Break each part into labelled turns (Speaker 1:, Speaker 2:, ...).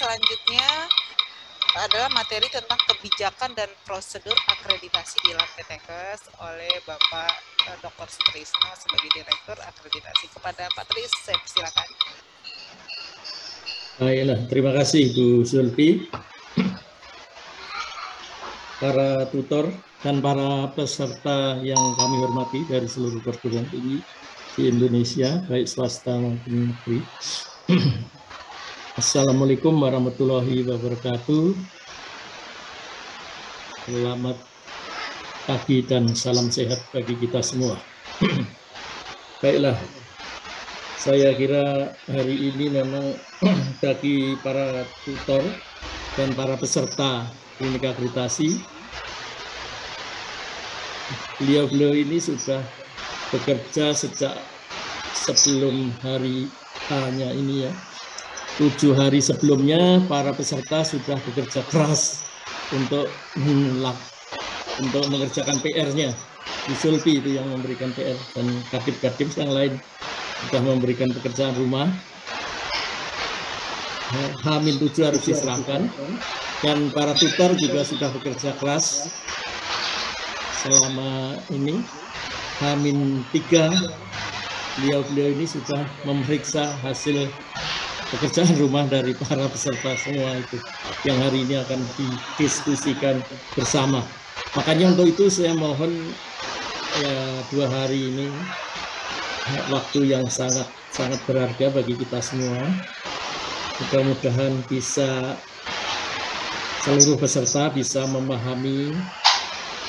Speaker 1: selanjutnya adalah materi tentang kebijakan dan prosedur akreditasi di Labketekes oleh Bapak Dr. Sutrisno sebagai Direktur Akreditasi. Kepada Pak Tris, saya persilakan.
Speaker 2: Baiklah, terima kasih Bu Zulfi, para tutor dan para peserta yang kami hormati dari seluruh perguruan tinggi di Indonesia, baik swasta maupun negeri. Assalamualaikum warahmatullahi wabarakatuh. Selamat pagi dan salam sehat bagi kita semua. Baiklah, saya kira hari ini memang bagi para tutor dan para peserta klinik akreditasi, beliau-beliau ini sudah bekerja sejak sebelum hari H-nya ini ya. 7 hari sebelumnya para peserta sudah bekerja keras untuk mengerjakan PR-nya. Bu Zulfi itu yang memberikan PR dan kadip-kadip yang lain sudah memberikan pekerjaan rumah. H-7 harus diserahkan dan para tutor juga sudah bekerja keras selama ini. H-3 beliau-beliau ini sudah memeriksa hasil pekerjaan rumah dari para peserta semua itu yang hari ini akan didiskusikan bersama. Makanya untuk itu saya mohon ya 2 hari ini waktu yang sangat berharga bagi kita semua. Mudah-mudahan bisa seluruh peserta bisa memahami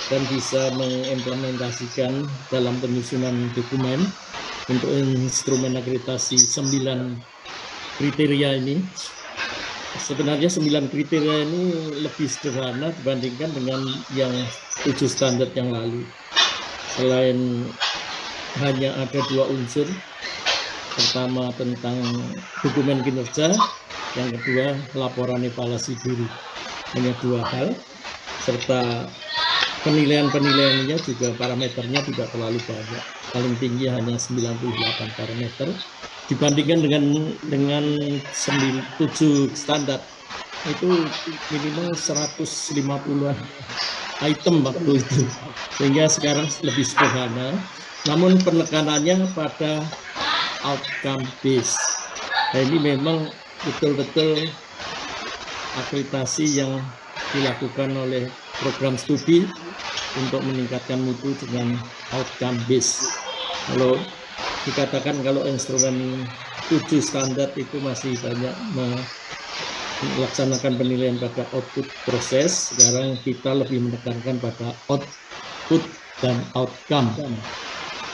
Speaker 2: dan bisa mengimplementasikan dalam penyusunan dokumen untuk instrumen akreditasi 9 kriteria ini. Sebenarnya 9 kriteria ini lebih sederhana dibandingkan dengan yang 7 standar yang lalu. Selain hanya ada 2 unsur, pertama tentang dokumen kinerja, yang kedua laporan evaluasi diri. Hanya 2 hal, serta penilaian-penilaiannya juga parameternya tidak terlalu banyak. Paling tinggi hanya 98 parameter. Dibandingkan dengan 7 standar itu minimal 150-an item waktu itu, sehingga sekarang lebih sederhana, namun penekanannya pada outcome base. Nah, ini memang betul-betul akreditasi yang dilakukan oleh program studi untuk meningkatkan mutu dengan outcome base. Kalau dikatakan kalau instrumen 7 standar itu masih banyak melaksanakan penilaian pada output proses, sekarang kita lebih menekankan pada output dan outcome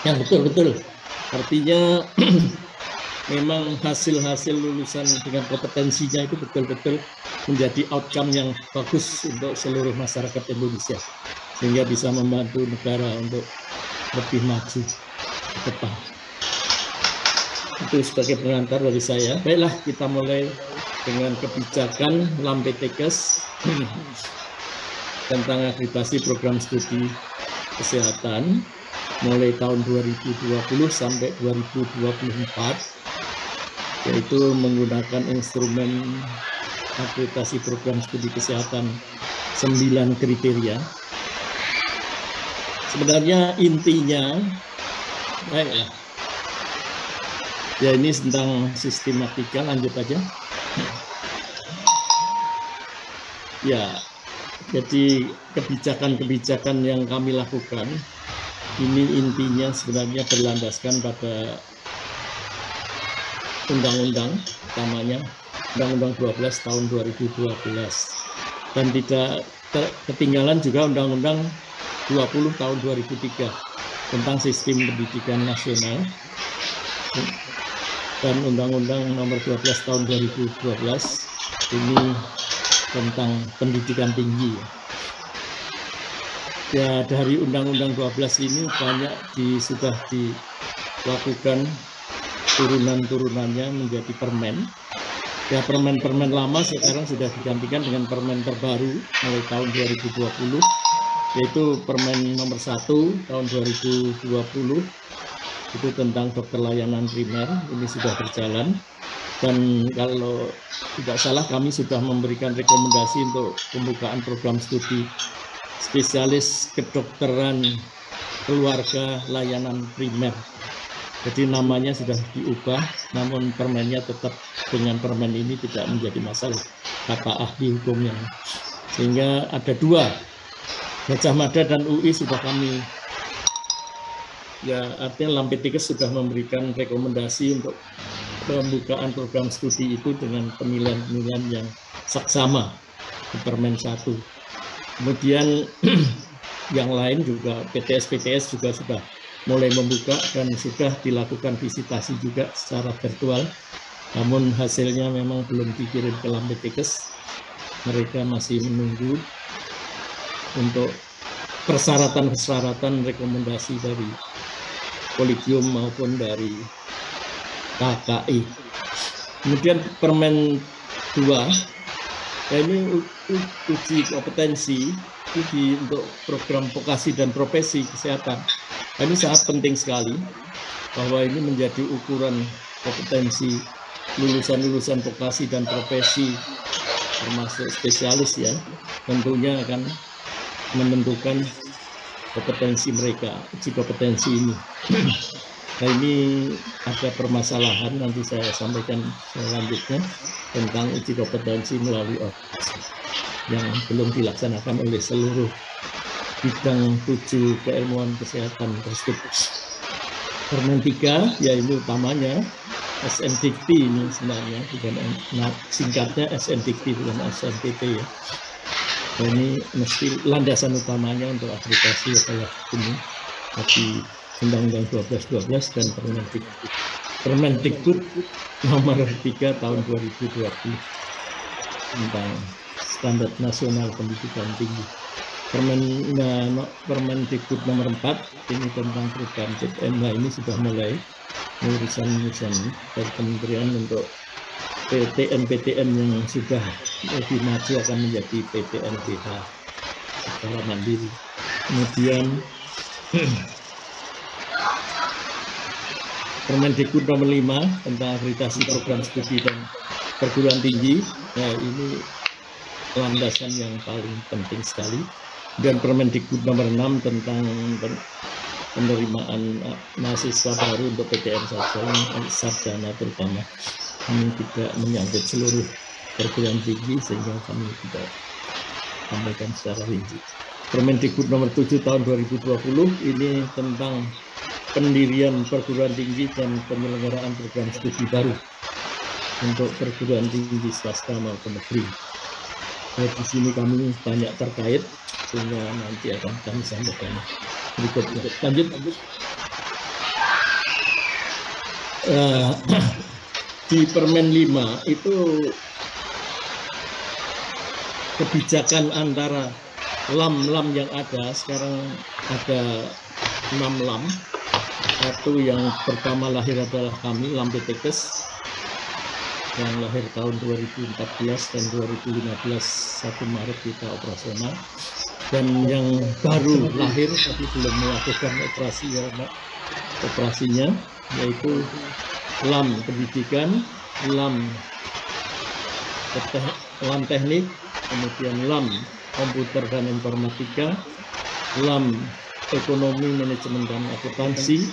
Speaker 2: yang betul-betul. Artinya memang hasil-hasil lulusan dengan kompetensinya itu betul-betul menjadi outcome yang bagus untuk seluruh masyarakat Indonesia, sehingga bisa membantu negara untuk lebih maju ke depan. Itu sebagai pengantar dari saya. Baiklah, kita mulai dengan kebijakan Labketekes tentang akreditasi program studi kesehatan mulai tahun 2020 sampai 2024, yaitu menggunakan instrumen akreditasi program studi kesehatan 9 kriteria. Sebenarnya intinya, baiklah, ya ini tentang sistematika, lanjut aja. Ya, jadi kebijakan-kebijakan yang kami lakukan ini intinya sebenarnya berlandaskan pada undang-undang, utamanya Undang-Undang 12 tahun 2012, dan tidak ketinggalan juga Undang-Undang 20 tahun 2003 tentang sistem pendidikan nasional, dan Undang-Undang nomor 12 tahun 2012 ini tentang pendidikan tinggi. Ya, dari Undang-Undang 12 ini banyak sudah dilakukan turunan-turunannya menjadi permen. Ya, permen-permen lama sekarang sudah digantikan dengan permen terbaru mulai tahun 2020, yaitu Permen nomor 1 tahun 2020 itu tentang dokter layanan primer, ini sudah berjalan. Dan kalau tidak salah kami sudah memberikan rekomendasi untuk pembukaan program studi spesialis kedokteran keluarga layanan primer. Jadi namanya sudah diubah, namun permennya tetap dengan permen ini tidak menjadi masalah, kata ahli hukumnya. Sehingga ada dua, Gajah Mada dan UI sudah kami, ya artinya Lampetikes sudah memberikan rekomendasi untuk pembukaan program studi itu dengan penilaian-penilaian yang saksama di Permen 1. Kemudian yang lain juga PTS juga sudah mulai membuka dan sudah dilakukan visitasi juga secara virtual. Namun hasilnya memang belum dikirim ke Lampetikes. Mereka masih menunggu untuk persyaratan rekomendasi dari Kolegium maupun dari KKI. Kemudian Permen 2, ini uji kompetensi, uji untuk program vokasi dan profesi kesehatan. Ini sangat penting sekali bahwa ini menjadi ukuran kompetensi lulusan-lulusan vokasi dan profesi termasuk spesialis ya, tentunya akan menentukan kompetensi mereka, uji kompetensi ini. Nah ini ada permasalahan, nanti saya sampaikan selanjutnya tentang uji kompetensi melalui orasi yang belum dilaksanakan oleh seluruh bidang 7 keilmuan kesehatan tersebut. Permen 3 yaitu utamanya SNDikti ini sebenarnya, bukan singkatnya SNDikti bukan SNPT ya. Nah, ini mesti landasan utamanya untuk akreditasi adalah ini di Undang-Undang 1212 dan Permendikbud nomor 3 tahun 2020 tentang standar nasional pendidikan tinggi. Permendikbud nomor 4 ini tentang program PTN. Nah, ini sudah mulai urusan dari kementerian untuk PTN yang sudah lebih maju akan menjadi PTN-BH secara mandiri. Kemudian Permendikbud nomor 5 tentang akreditasi program studi dan perguruan tinggi. Nah, ini landasan yang paling penting sekali. Dan Permendikbud nomor 6 tentang penerimaan mahasiswa baru untuk PTN sarjana terutama. Ini tidak menyangkut seluruh perguruan tinggi sehingga kami tidak sampaikan secara rinci. Permendikbud nomor 7 tahun 2020 ini tentang pendirian perguruan tinggi dan penyelenggaraan program studi baru untuk perguruan tinggi swasta maupun negeri. Di sini kami banyak terkait sehingga nanti akan kami sampaikan berikutnya. Lanjut. Di Permen 5 itu kebijakan antara lam yang ada, sekarang ada 6 lam. Satu yang pertama lahir adalah kami, Lampetikes, yang lahir tahun 2014 dan 2015 1 Maret kita operasional. Dan yang baru lahir tapi belum melakukan operasinya yaitu LAM pendidikan, LAM teknik, kemudian LAM komputer dan informatika, LAM ekonomi manajemen dan akuntansi,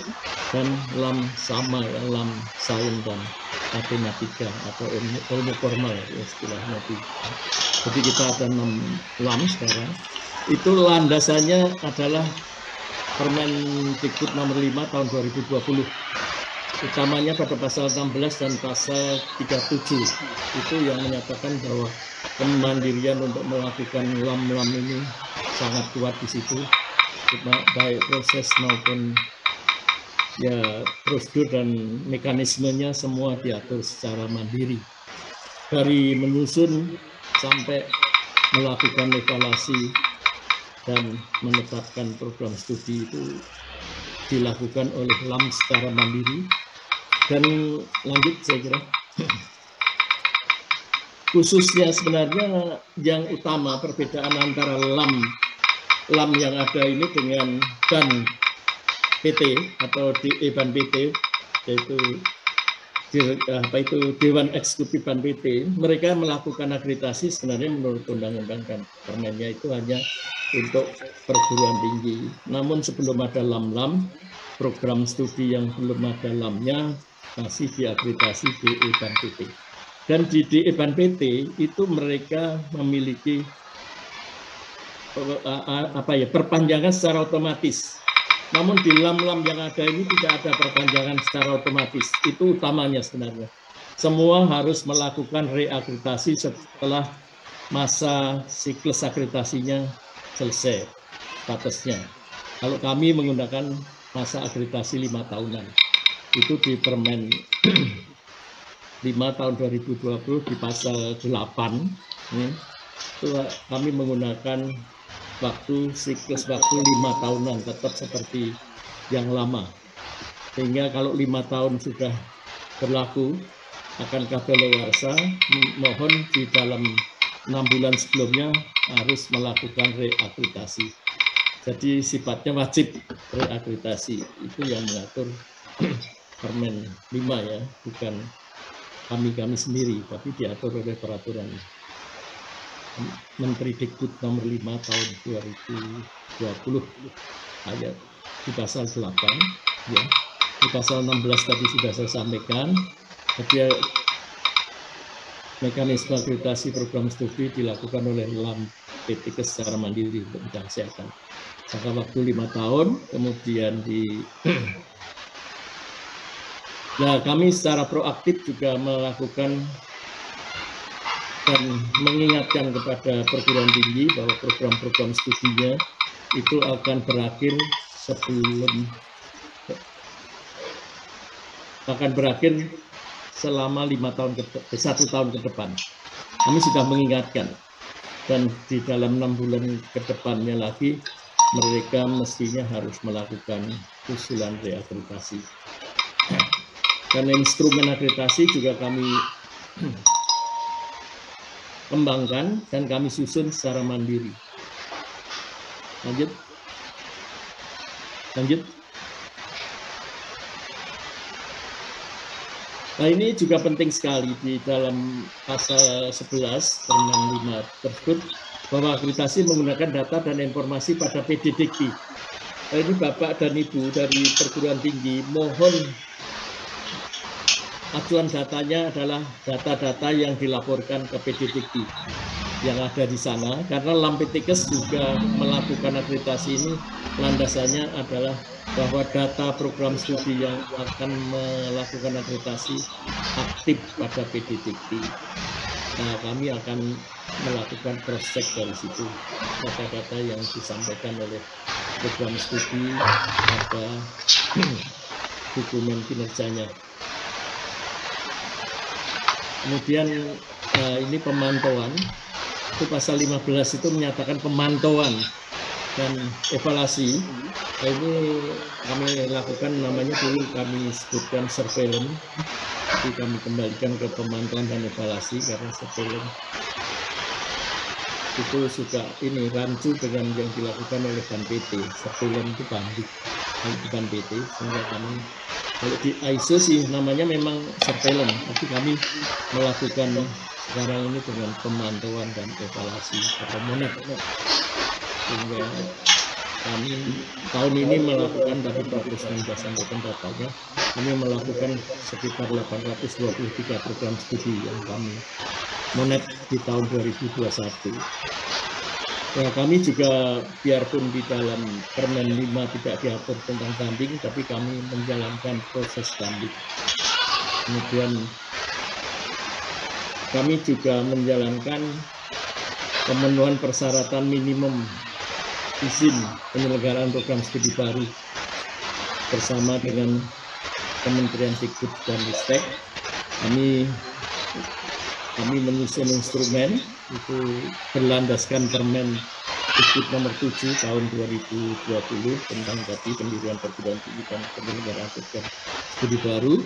Speaker 2: dan LAM sama LAM sains dan matematika atau ilmu formal istilahnya. Jadi kita ada 6 LAM sekarang. Itu landasannya adalah Permendikbud nomor 5 tahun 2020. Utamanya pada pasal 16 dan pasal 37 itu yang menyatakan bahwa kemandirian untuk melakukan lam ini sangat kuat di situ, baik proses maupun ya prosedur dan mekanismenya semua diatur secara mandiri, dari menyusun sampai melakukan evaluasi dan menetapkan program studi itu dilakukan oleh LAM secara mandiri. Dan lanjut saya kira khususnya sebenarnya yang utama perbedaan antara LAM yang ada ini dengan BAN PT atau BAN PT, yaitu Dewan Eksekutif BNPT, mereka melakukan akreditasi sebenarnya menurut undang-undang dan permennya itu hanya untuk perguruan tinggi. Namun sebelum ada LAM-LAM, program studi yang belum ada LAM-nya masih diakreditasi DE BNPT. Dan di DE BNPT itu mereka memiliki perpanjangan secara otomatis. Namun di LAM-LAM yang ada ini tidak ada perpanjangan secara otomatis. Itu utamanya sebenarnya. Semua harus melakukan reakreditasi setelah masa siklus akreditasinya selesai statusnya. Kalau kami menggunakan masa akreditasi 5 tahunan. Itu di Permen 5 tahun 2020 di pasal 8. Itu kami menggunakan siklus waktu 5 tahunan, tetap seperti yang lama. Sehingga kalau 5 tahun sudah berlaku, akan kadaluarsa, mohon di dalam 6 bulan sebelumnya harus melakukan reakreditasi. Jadi sifatnya wajib reakreditasi. Itu yang mengatur Permen 5 ya, bukan kami sendiri, tapi diatur oleh peraturan Menteri Dikbud nomor 5 tahun 2020 ayat di pasal 8 ya. Di pasal 16 tadi sudah saya sampaikan. Jadi mekanisme akreditasi program studi dilakukan oleh LAM PTK secara mandiri untuk bidang kesehatan. Jangka waktu 5 tahun, kemudian Nah, kami secara proaktif juga melakukan dan mengingatkan kepada perguruan tinggi bahwa program-program studinya itu akan berakhir selama 1 tahun ke depan. Kami sudah mengingatkan, dan di dalam 6 bulan ke depannya lagi mereka mestinya harus melakukan usulan reakreditasi. Dan instrumen akreditasi juga kami kembangkan dan kami susun secara mandiri. Lanjut. Nah, ini juga penting sekali di dalam pasal 11 Permen 5 tersebut, bahwa akreditasi menggunakan data dan informasi pada PDDikti. Nah, ini Bapak dan Ibu dari perguruan tinggi, mohon acuan datanya adalah data-data yang dilaporkan ke PDDikti yang ada di sana, karena LAM PTKes juga melakukan akreditasi ini landasannya adalah bahwa data program studi yang akan melakukan akreditasi aktif pada PDDikti. Nah, kami akan melakukan cross check dari situ, data-data yang disampaikan oleh program studi pada dokumen kinerjanya. Kemudian ini pemantauan, itu pasal 15 itu menyatakan pemantauan dan evaluasi. Nah, ini kami lakukan, namanya dulu kami sebutkan surveillance, tapi kami kembalikan ke pemantauan dan evaluasi, karena surveillance itu juga ini rancu dengan yang dilakukan oleh BNPT. Surveillance itu banding di BNPT, sehingga kami kalau di ISO sih namanya memang surveillance, tapi kami melakukan sekarang ini dengan pemantauan dan evaluasi atau monitor. Sehingga kami tahun ini melakukan, tadi Pak Kusman sudah sampaikan datanya, kami melakukan sekitar 823 program studi yang kami monet di tahun 2021. Nah, kami juga biarpun di dalam Permen 5 tidak diatur tentang banding, tapi kami menjalankan proses banding. Kemudian kami juga menjalankan pemenuhan persyaratan minimum izin penyelenggaraan program studi baru bersama dengan Kementerian Dikbud dan Ristek. Kami menyusun instrumen itu berlandaskan Permen Dikbud nomor 7 tahun 2020 tentang tadi pendirian perguruan tinggi dan penyelenggaraan program studi baru.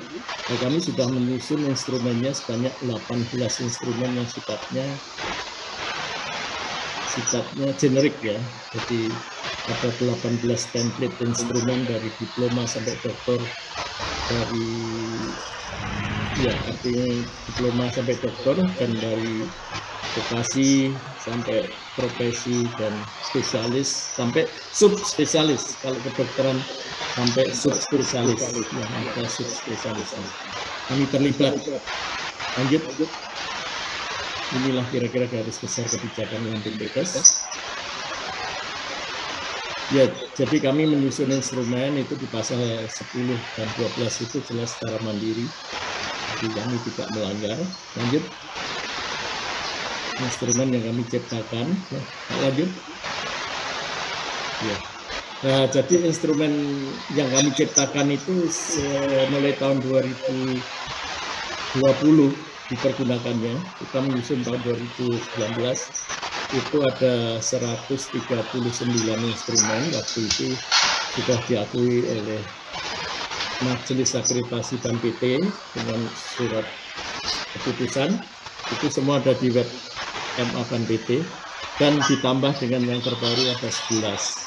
Speaker 2: Nah, kami sudah menyusun instrumennya sebanyak 18 instrumen yang sifatnya generik ya. Jadi ada 18 template instrumen dari diploma sampai doktor, dari ya artinya diploma sampai doktor, dan dari vokasi sampai profesi dan spesialis sampai subspesialis. Kalau kedokteran sampai subspesialis, yang ada subspesialis. Kami terlibat. Lanjut. Inilah kira-kira garis besar kebijakan Lampintekes. Ya, jadi kami menyusun instrumen itu di pasal 10 dan 12 itu jelas secara mandiri. Jadi kami tidak melanggar. Lanjut. Instrumen yang kami ciptakan. Ya, lanjut. Ya. Nah, jadi instrumen yang kami ciptakan itu mulai tahun 2020 dipergunakannya. Kita menyusun tahun 2019 itu ada 139 instrumen. Waktu itu sudah diakui oleh Majelis Akreditasi BAN-PT dengan surat keputusan. Itu semua ada di web MA BAN-PT, dan ditambah dengan yang terbaru ada 11,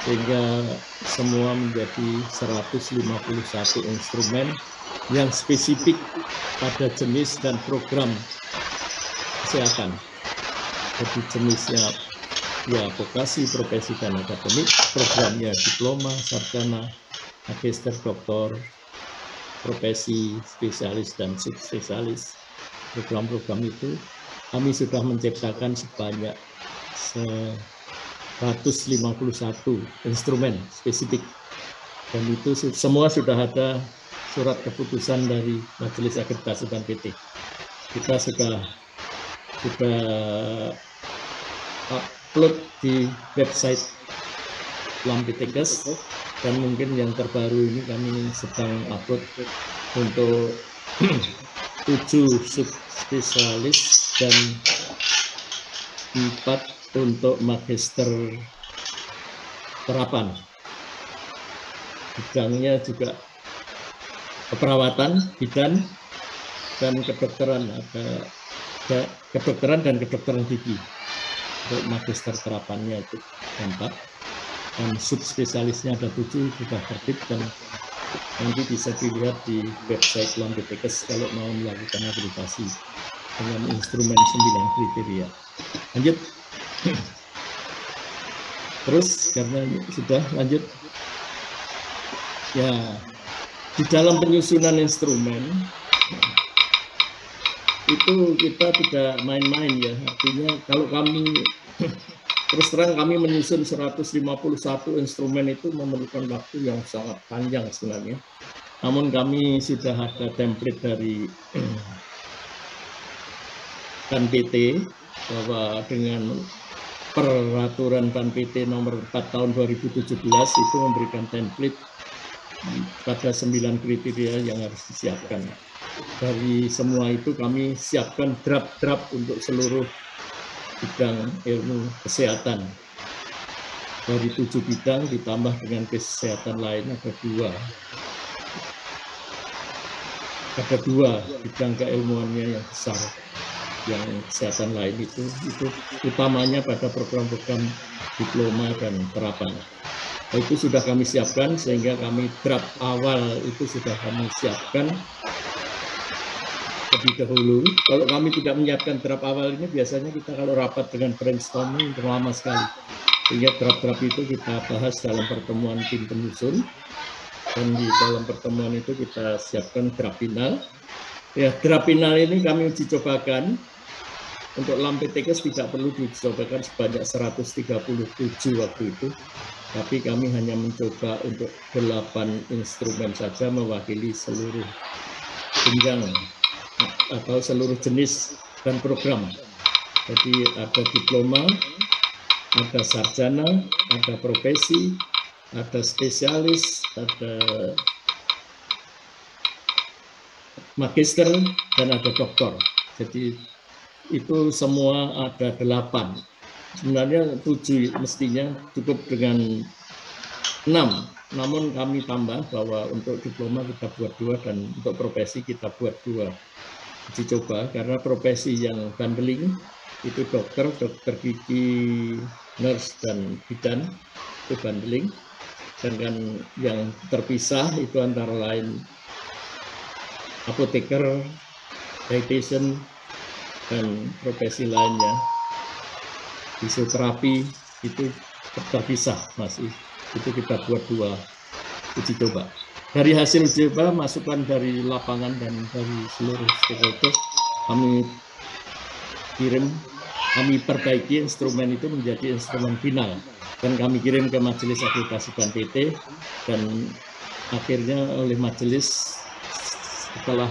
Speaker 2: sehingga semua menjadi 151 instrumen yang spesifik pada jenis dan program kesehatan. Jadi jenisnya ya vokasi, profesi, dan akademik, programnya diploma, sarjana, magister, doktor, profesi, spesialis, dan subspesialis. Program-program itu kami sudah menciptakan sebanyak 151 instrumen spesifik, dan itu semua sudah ada surat keputusan dari Majelis Akreditasi BAN-PT. Kita sudah upload di website Lampintekes, dan mungkin yang terbaru ini kami sedang upload untuk 7 subspesialis dan 4 untuk magister terapan. Bidangnya juga keperawatan, bidan, dan kedokteran. Ada kedokteran dan kedokteran gigi. Untuk magister terapannya itu 4, dan subspesialisnya ada 7, sudah tertib, dan nanti bisa dilihat di website Lampintekes kalau mau melakukan akreditasi dengan instrumen 9 kriteria. Lanjut. Terus karena sudah lanjut. Ya, di dalam penyusunan instrumen itu kita tidak main-main ya. Artinya kalau kami terus terang kami menyusun 151 instrumen itu memerlukan waktu yang sangat panjang sebenarnya. Namun kami sudah ada template dari BAN-PT bahwa dengan peraturan BAN-PT nomor 4 tahun 2017 itu memberikan template pada 9 kriteria yang harus disiapkan. Dari semua itu kami siapkan draft-draft untuk seluruh bidang ilmu kesehatan. Dari 7 bidang ditambah dengan kesehatan lain ada 2. Ada 2 bidang keilmuannya yang besar. Yang kesehatan lain itu utamanya pada program-program diploma dan terapan. Itu sudah kami siapkan, sehingga kami draft awal itu sudah kami siapkan lebih dahulu. Kalau kami tidak menyiapkan draft awal ini, biasanya kita kalau rapat dengan brainstorming lama sekali. Sehingga draft-draft itu kita bahas dalam pertemuan tim penyusun, dan di dalam pertemuan itu kita siapkan draft final. Ya, draft final ini kami uji cobakan. Untuk Lampintekes tidak perlu dicobakan sebanyak 137 waktu itu, tapi kami hanya mencoba untuk 8 instrumen saja mewakili seluruh jenjang atau seluruh jenis dan program. Jadi ada diploma, ada sarjana, ada profesi, ada spesialis, ada magister, dan ada doktor. Jadi itu semua ada 8. Sebenarnya 7 mestinya cukup dengan 6. Namun kami tambah bahwa untuk diploma kita buat 2 dan untuk profesi kita buat 2. Uji coba karena profesi yang bundling itu dokter gigi, nurse, dan bidan itu bundling. Sedangkan yang terpisah itu antara lain apoteker, dietitian, dan profesi lainnya. Fisioterapi itu terpisah masih. Itu kita buat 2 uji coba. Dari hasil uji coba, masukan dari lapangan dan dari seluruh stakeholder, kami kirim, kami perbaiki instrumen itu menjadi instrumen final. Dan kami kirim ke Majelis Akreditasi BNPT, dan akhirnya oleh majelis setelah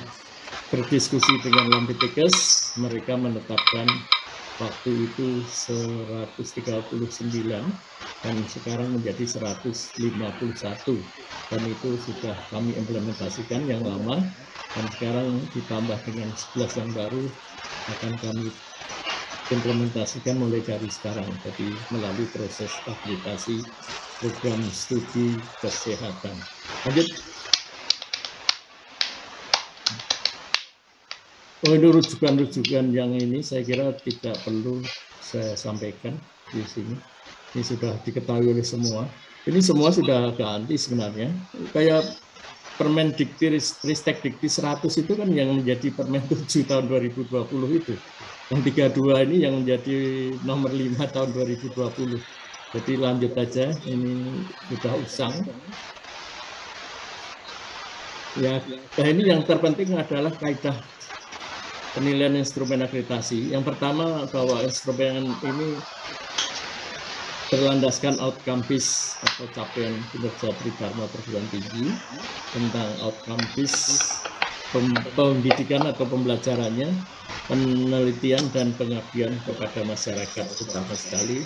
Speaker 2: berdiskusi dengan Lampitekes, mereka menetapkan waktu itu 139 dan sekarang menjadi 151, dan itu sudah kami implementasikan yang lama, dan sekarang ditambah dengan 11 yang baru akan kami implementasikan mulai dari sekarang, jadi melalui proses akreditasi program studi kesehatan. Lanjut. Oh, ini rujukan-rujukan yang ini saya kira tidak perlu saya sampaikan di sini. Ini sudah diketahui oleh semua. Ini semua sudah ganti sebenarnya. Kayak Permendikti-Ristek Dikti 100 itu kan yang menjadi Permen 7 tahun 2020 itu. Yang 32 ini yang menjadi nomor 5 tahun 2020. Jadi lanjut aja, ini sudah usang. Ya, ini yang terpenting adalah kaidah penilaian instrumen akreditasi. Yang pertama, bahwa instrumen ini berlandaskan outcome based atau capaian kinerja Tridharma perguruan tinggi, tentang outcome based pendidikan atau pembelajarannya, penelitian dan pengabdian kepada masyarakat utama sekali,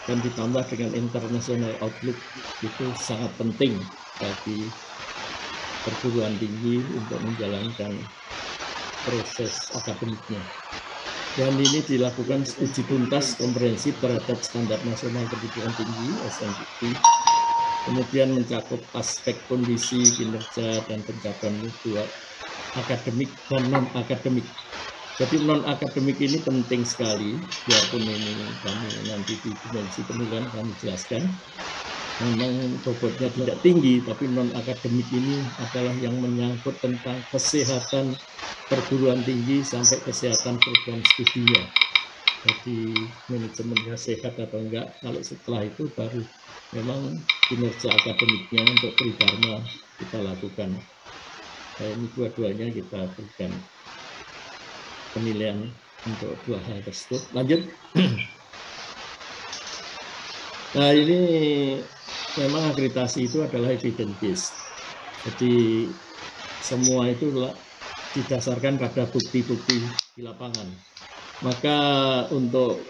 Speaker 2: dan ditambah dengan international outlook. Itu sangat penting bagi perguruan tinggi untuk menjalankan proses akademiknya. Dan ini dilakukan uji tuntas komprehensif terhadap standar nasional pendidikan tinggi (SNPT). Kemudian mencakup aspek kondisi kinerja dan pencapaian mutu akademik dan non akademik. Jadi non akademik ini penting sekali, biarpun ini kami nanti di dimensi penilaian kami jelaskan. Memang bobotnya tidak tinggi, tapi non akademik ini adalah yang menyangkut tentang kesehatan perguruan tinggi sampai kesehatan program studinya. Jadi manajemennya sehat atau enggak, kalau setelah itu baru memang kinerja akademiknya untuk Tridharma kita lakukan. Nah, ini dua-duanya kita berikan penilaian untuk 2 hal tersebut. Lanjut. Nah, ini memang akreditasi itu adalah evidence based. Jadi semua itu didasarkan pada bukti-bukti di lapangan. Maka untuk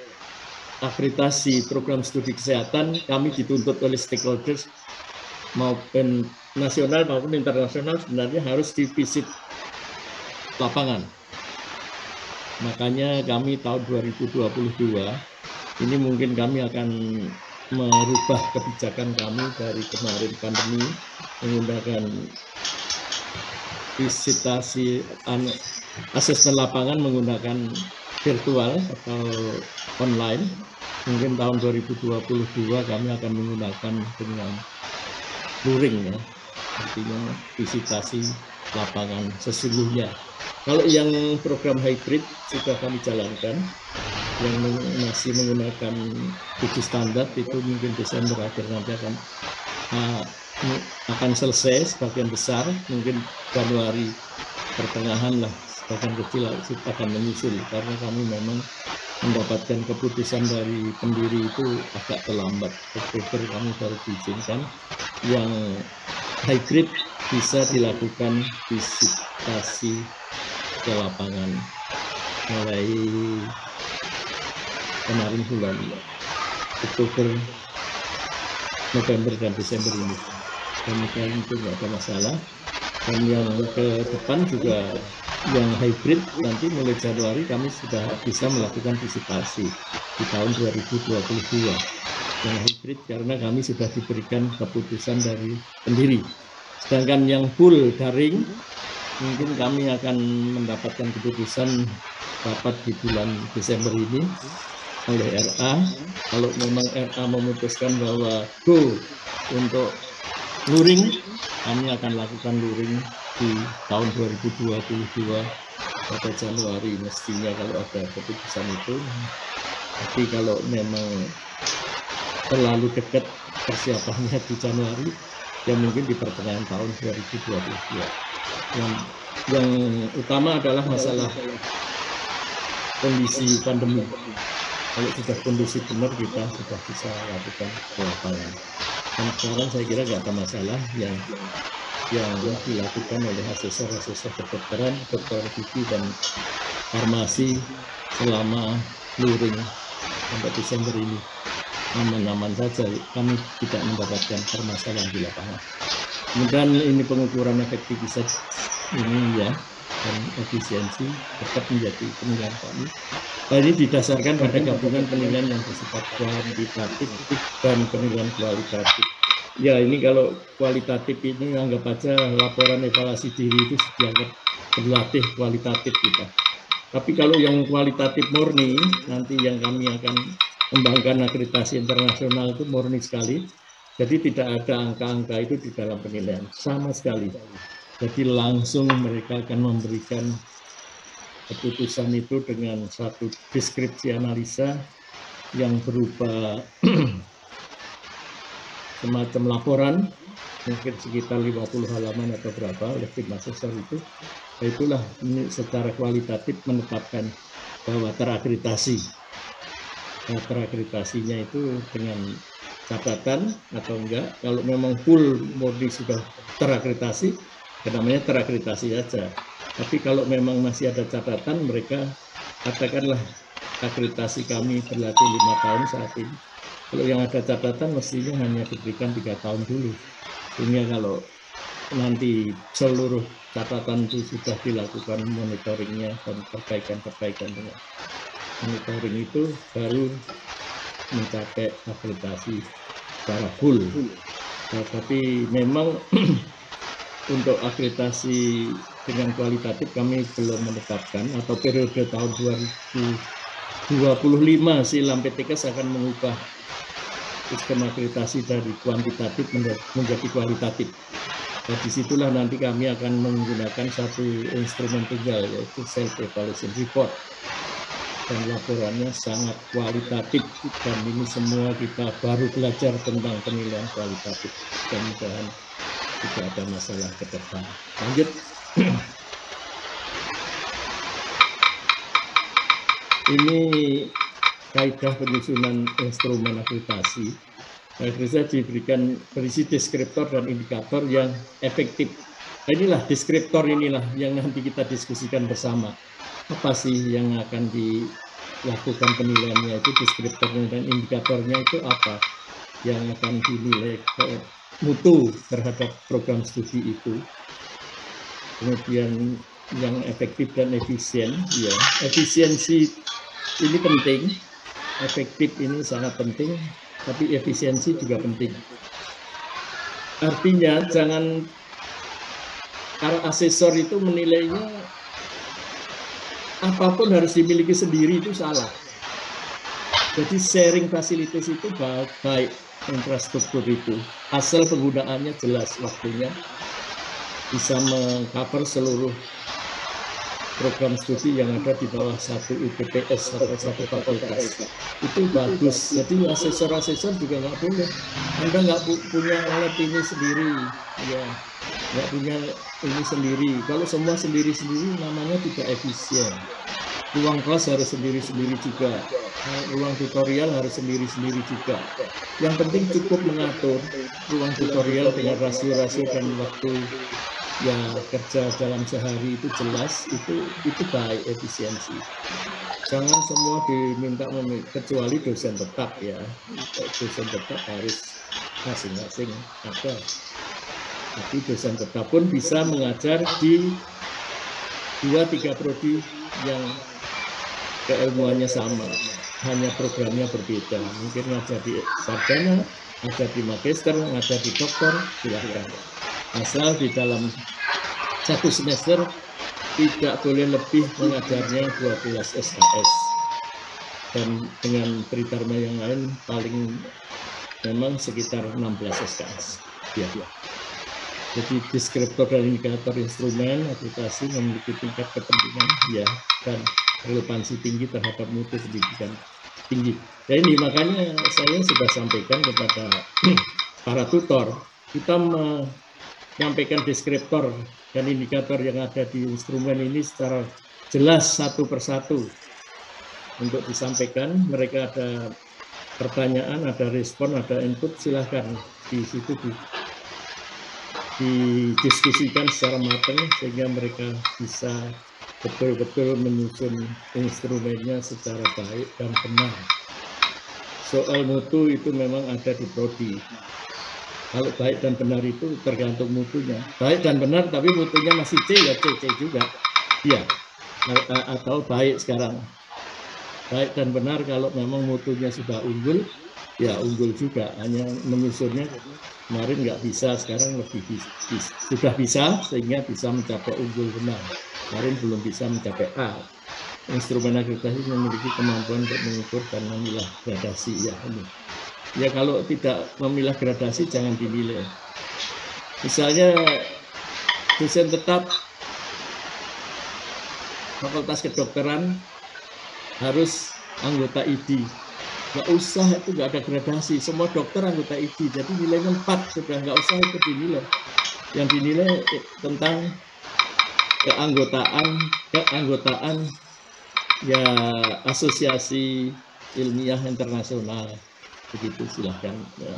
Speaker 2: akreditasi program studi kesehatan, kami dituntut oleh stakeholders maupun nasional maupun internasional sebenarnya harus divisit lapangan. Makanya kami tahun 2022 ini mungkin kami akan merubah kebijakan kami dari kemarin pandemi menggunakan visitasi asesmen lapangan menggunakan virtual atau online. Mungkin tahun 2022 kami akan menggunakan dengan luring, ya, artinya visitasi lapangan sesungguhnya. Kalau yang program hybrid sudah kami jalankan, yang masih menggunakan uji standar itu mungkin Desember akhir nanti akan selesai sebagian besar, mungkin Januari pertengahan lah sebagian kecil akan menyusul, karena kami memang mendapatkan keputusan dari pendiri itu agak terlambat. Oktober kami baru diizinkan. Yang hybrid bisa dilakukan visitasi ke lapangan mulai kemarin bulan Oktober, November dan Desember ini. Demikian itu tidak ada masalah. Dan yang ke depan juga yang hybrid nanti mulai Januari kami sudah bisa melakukan visitasi di tahun 2022. Yang hybrid karena kami sudah diberikan keputusan dari pendiri. Sedangkan yang full daring mungkin kami akan mendapatkan keputusan rapat di bulan Desember ini oleh RA. Kalau memang RA memutuskan bahwa go untuk luring, kami akan lakukan luring di tahun 2022 pada Januari mestinya kalau ada keputusan itu. Tapi kalau memang terlalu dekat persiapannya di Januari, ya mungkin di pertengahan tahun 2022. Yang utama adalah masalah kondisi pandemi. Kalau sudah kondisi benar, kita sudah bisa lakukan ke lapangan. Dan sekarang saya kira nggak ada masalah yang dilakukan oleh asesor-asesor kedokteran, dokter gigi dan farmasi selama luring sampai Desember ini aman-aman saja, kami tidak mendapatkan permasalahan di lapangan. Kemudian ini pengukuran efektivitas ini ya, dan efisiensi tetap menjadi penilaian kami. Ini didasarkan pada gabungan penilaian yang bersifat kuantitatif dan penilaian kualitatif. Ya, ini kalau kualitatif ini anggap aja laporan evaluasi diri itu dianggap berlatih kualitatif kita. Tapi kalau yang kualitatif murni, nanti yang kami akan kembangkan akreditasi internasional itu murni sekali. Jadi tidak ada angka-angka itu di dalam penilaian, sama sekali. Jadi langsung mereka akan memberikan keputusan itu dengan satu deskripsi analisa yang berupa semacam laporan, mungkin sekitar 50 halaman atau berapa oleh tim asesor itu. Itulah ini secara kualitatif menetapkan bahwa terakreditasi. Nah, terakreditasinya itu dengan catatan atau enggak. Kalau memang full murni sudah terakreditasi, namanya terakreditasi saja. Tapi kalau memang masih ada catatan, mereka katakanlah akreditasi kami berlaku 5 tahun saat ini. Kalau yang ada catatan mestinya hanya diberikan 3 tahun dulu. Sehingga kalau nanti seluruh catatan itu sudah dilakukan monitoringnya dan perbaikan-perbaikan dengan monitoring itu baru mencapai akreditasi secara full. Nah, tapi memang untuk akreditasi dengan kualitatif kami belum menetapkan, atau periode tahun 2025 si LAMPTKes akan mengubah sistem akreditasi dari kuantitatif menjadi kualitatif. Nah, disitulah nanti kami akan menggunakan satu instrumen tunggal, yaitu self evaluation report, dan laporannya sangat kualitatif, dan ini semua kita baru belajar tentang penilaian kualitatif. Mudah-mudahan tidak ada masalah ke depan. Lanjut. Ini kaidah penyusunan instrumen akreditasi. Akreditasi diberikan berisi deskriptor dan indikator yang efektif. Nah, inilah deskriptor inilah yang nanti kita diskusikan bersama. Apa sih yang akan dilakukan penilaiannya itu, deskriptornya dan indikatornya itu apa yang akan dinilai mutu terhadap program studi itu. Kemudian yang efektif dan efisien, ya efisiensi ini penting, efektif ini sangat penting, tapi efisiensi juga penting. Artinya jangan para asesor itu menilainya apapun harus dimiliki sendiri, itu salah. Jadi sharing fasilitas itu baik infrastruktur itu, asal penggunaannya jelas waktunya, bisa mengcover seluruh program studi yang ada di bawah satu UPPS atau satu fakultas, itu bagus. Jadi asesor-asesor juga nggak boleh, Anda nggak punya alat ini sendiri, ya nggak punya ini sendiri. Kalau semua sendiri-sendiri namanya tidak efisien. Ruang kelas harus sendiri-sendiri juga, ruang tutorial harus sendiri-sendiri juga. Yang penting cukup mengatur ruang tutorial dengan rasio-rasio dan waktu ya kerja dalam sehari itu jelas, itu baik efisiensi. Jangan semua diminta kecuali dosen tetap ya. Dosen tetap harus masing-masing ada. Tapi dosen tetap pun bisa mengajar di 2-3 prodi yang keilmuannya sama, hanya programnya berbeda. Mungkin ngajar di sarjana, ngajar di magister, ngajar di doktor, silahkan. Asal di dalam satu semester tidak boleh lebih mengajarnya 12 SKS. Dan dengan Tridharma yang lain paling memang sekitar 16 SKS. Ya. Jadi deskriptor dan indikator instrumen aplikasi memiliki tingkat kepentingan ya dan relevansi tinggi terhadap mutu pendidikan tinggi. Dan ini makanya saya sudah sampaikan kepada para tutor, kita menyampaikan deskriptor dan indikator yang ada di instrumen ini secara jelas satu persatu untuk disampaikan. Mereka ada pertanyaan, ada respon, ada input, silahkan di situ didiskusikan secara matang sehingga mereka bisa betul-betul menyusun instrumennya secara baik dan benar. Soal mutu itu memang ada di prodi. Kalau baik dan benar itu tergantung mutunya. Baik dan benar tapi mutunya masih C ya C juga. Iya. Atau baik sekarang. Baik dan benar kalau memang mutunya sudah unggul, ya unggul juga. Hanya menyusunnya kemarin nggak bisa, sekarang lebih sudah bisa sehingga bisa mencapai unggul benar. Kemarin belum bisa mencapai A. Instrumen akreditasi memiliki kemampuan untuk mengukur dan memilah gradasi ya ini. Ya kalau tidak memilah gradasi jangan dinilai. Misalnya dosen tetap Fakultas Kedokteran harus anggota ID. Nggak usah, itu nggak ada gradasi. Semua dokter anggota ID, jadi nilainya 4 sudah, nggak usah itu dinilai. Yang dinilai tentang keanggotaan ya asosiasi ilmiah internasional. Begitu silahkan. Ya,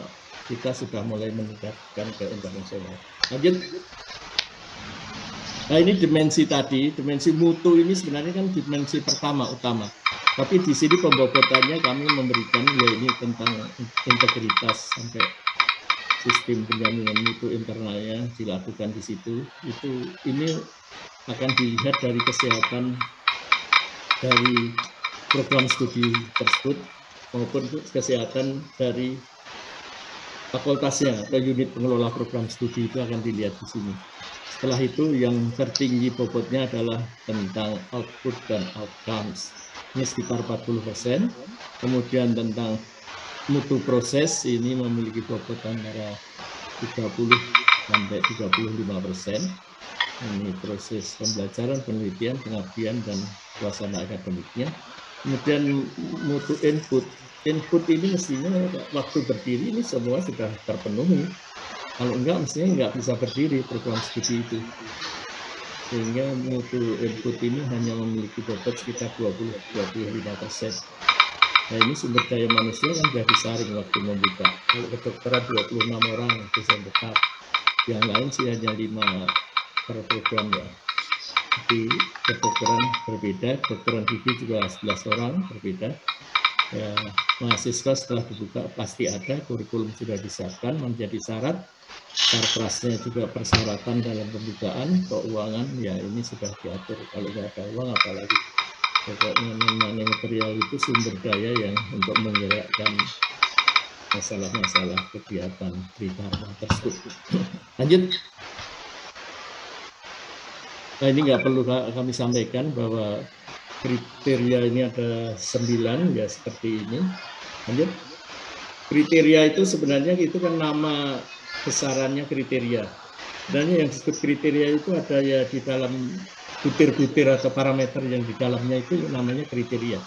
Speaker 2: kita sudah mulai meningkatkan ke internasional. Lanjut. Nah ini dimensi tadi, dimensi mutu ini sebenarnya kan dimensi pertama utama. Tapi di sini pembobotannya kami memberikan ya ini tentang integritas sampai sistem penjaminan mutu internalnya dilakukan di situ. Ini akan dilihat dari kesehatan dari program studi tersebut maupun kesehatan dari fakultasnya atau unit pengelola program studi itu akan dilihat di sini. Setelah itu yang tertinggi bobotnya adalah tentang output dan outcomes. Ini sekitar 40%. Kemudian tentang mutu proses ini memiliki bobot antara 30 sampai 35%. Ini proses pembelajaran, penelitian, pengabdian, dan suasana akademiknya. Kemudian mutu input. Input ini mestinya waktu berdiri ini semua sudah terpenuhi. Kalau enggak, mestinya enggak bisa berdiri program studi itu. Sehingga mutu input ini hanya memiliki bobot sekitar 20-25%. Nah ini sumber daya manusia kan sudah disaring waktu membuka. Kalau kedokteran 26 orang dosen tetap, yang lain sih hanya 5 per program ya. Di kedokteran berbeda, kedokteran gigi juga 11 orang berbeda. Ya, mahasiswa setelah dibuka pasti ada, kurikulum sudah disiapkan, menjadi syarat. Sarprasnya juga persyaratan dalam pembukaan, keuangan ya ini sudah diatur. Kalau nggak ada uang apalagi. Pokoknya mengenai material itu sumber daya yang untuk menggerakkan masalah-masalah kegiatan Tridharma tersebut. Lanjut. Nah ini nggak perlu kami sampaikan bahwa kriteria ini ada 9 ya seperti ini. Lanjut. Kriteria itu sebenarnya itu kan nama besarannya kriteria. Dan yang disebut kriteria itu ada ya di dalam butir-butir atau parameter yang di dalamnya itu namanya kriteria.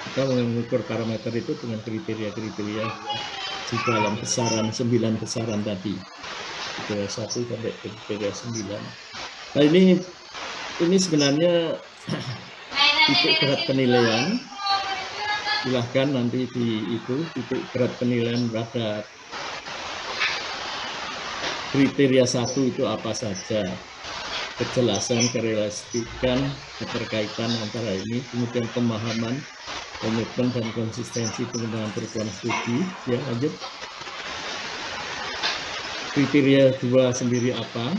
Speaker 2: Kita mengukur parameter itu dengan kriteria-kriteria di dalam besaran 9 besaran tadi. Kriteria 1 sampai kriteria 9. Nah ini sebenarnya titik berat penilaian. Silahkan nanti di itu titik berat penilaian pada kriteria 1 itu apa saja, kejelasan, kerelasifikan, keterkaitan antara ini, kemudian pemahaman, komitmen dan konsistensi pengembangan program studi. Ya lanjut. Kriteria 2 sendiri apa?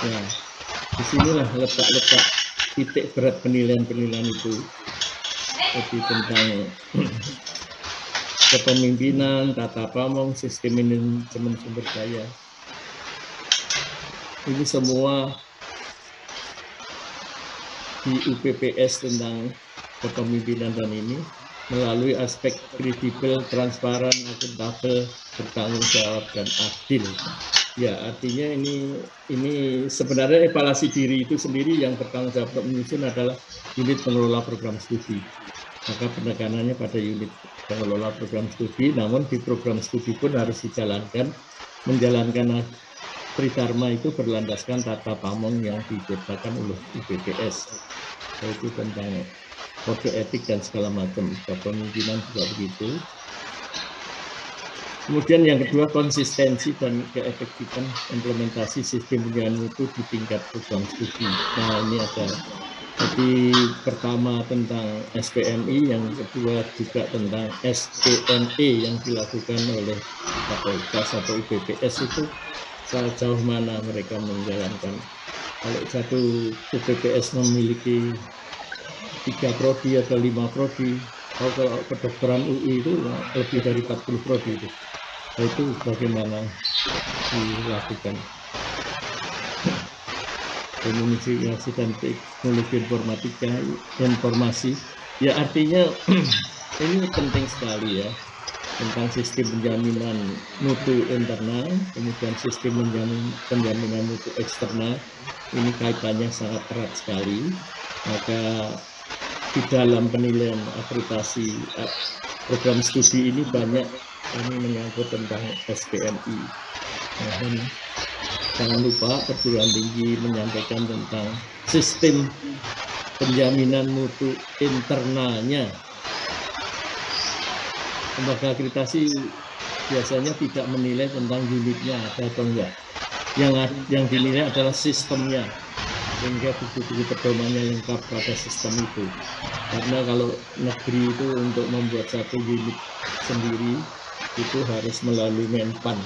Speaker 2: Ya, disinilah letak-letak titik berat penilaian itu. Jadi tentang kepemimpinan, tata pamong, sistem manajemen sumber daya. Ini semua di UPPS tentang kepemimpinan dan ini melalui aspek kredibel, transparan, akuntabel, bertanggung jawab, dan adil. Ya, artinya ini sebenarnya evaluasi diri itu sendiri yang bertanggung jawab untuk menyusun adalah unit pengelola program studi. Maka penekanannya pada unit pengelola program studi, namun di program studi pun harus dijalankan, menjalankan Tridharma itu berlandaskan tata pamong yang diciptakan oleh UPPS, yaitu tentang kode etik dan segala macam, kepemimpinan juga begitu. Kemudian yang kedua, konsistensi dan keefektifan implementasi sistem penilaian mutu di tingkat program studi. Nah, ini ada. Jadi pertama tentang SPMI, yang kedua juga tentang SPME yang dilakukan oleh fakultas atau UPPS itu sejauh mana mereka menjalankan. Kalau satu UPPS memiliki 3 prodi atau 5 prodi, kalau kedokteran UI itu lebih dari 40 prodi itu. Itu bagaimana dilakukan. Komunikasi dan teknologi informasi, ya artinya ini penting sekali ya, tentang sistem penjaminan mutu internal, kemudian sistem penjaminan mutu eksternal, ini kaitannya sangat erat sekali. Maka di dalam penilaian akreditasi program studi ini banyak ini menyangkut tentang SPMI. Jangan lupa perguruan tinggi menyampaikan tentang sistem penjaminan mutu internalnya. Lembaga akreditasi biasanya tidak menilai tentang unitnya ada atau enggak. Yang dinilai adalah sistemnya, sehingga buku-buku pedomannya lengkap pada sistem itu. Karena kalau negeri itu untuk membuat satu unit sendiri itu harus melalui Menpan.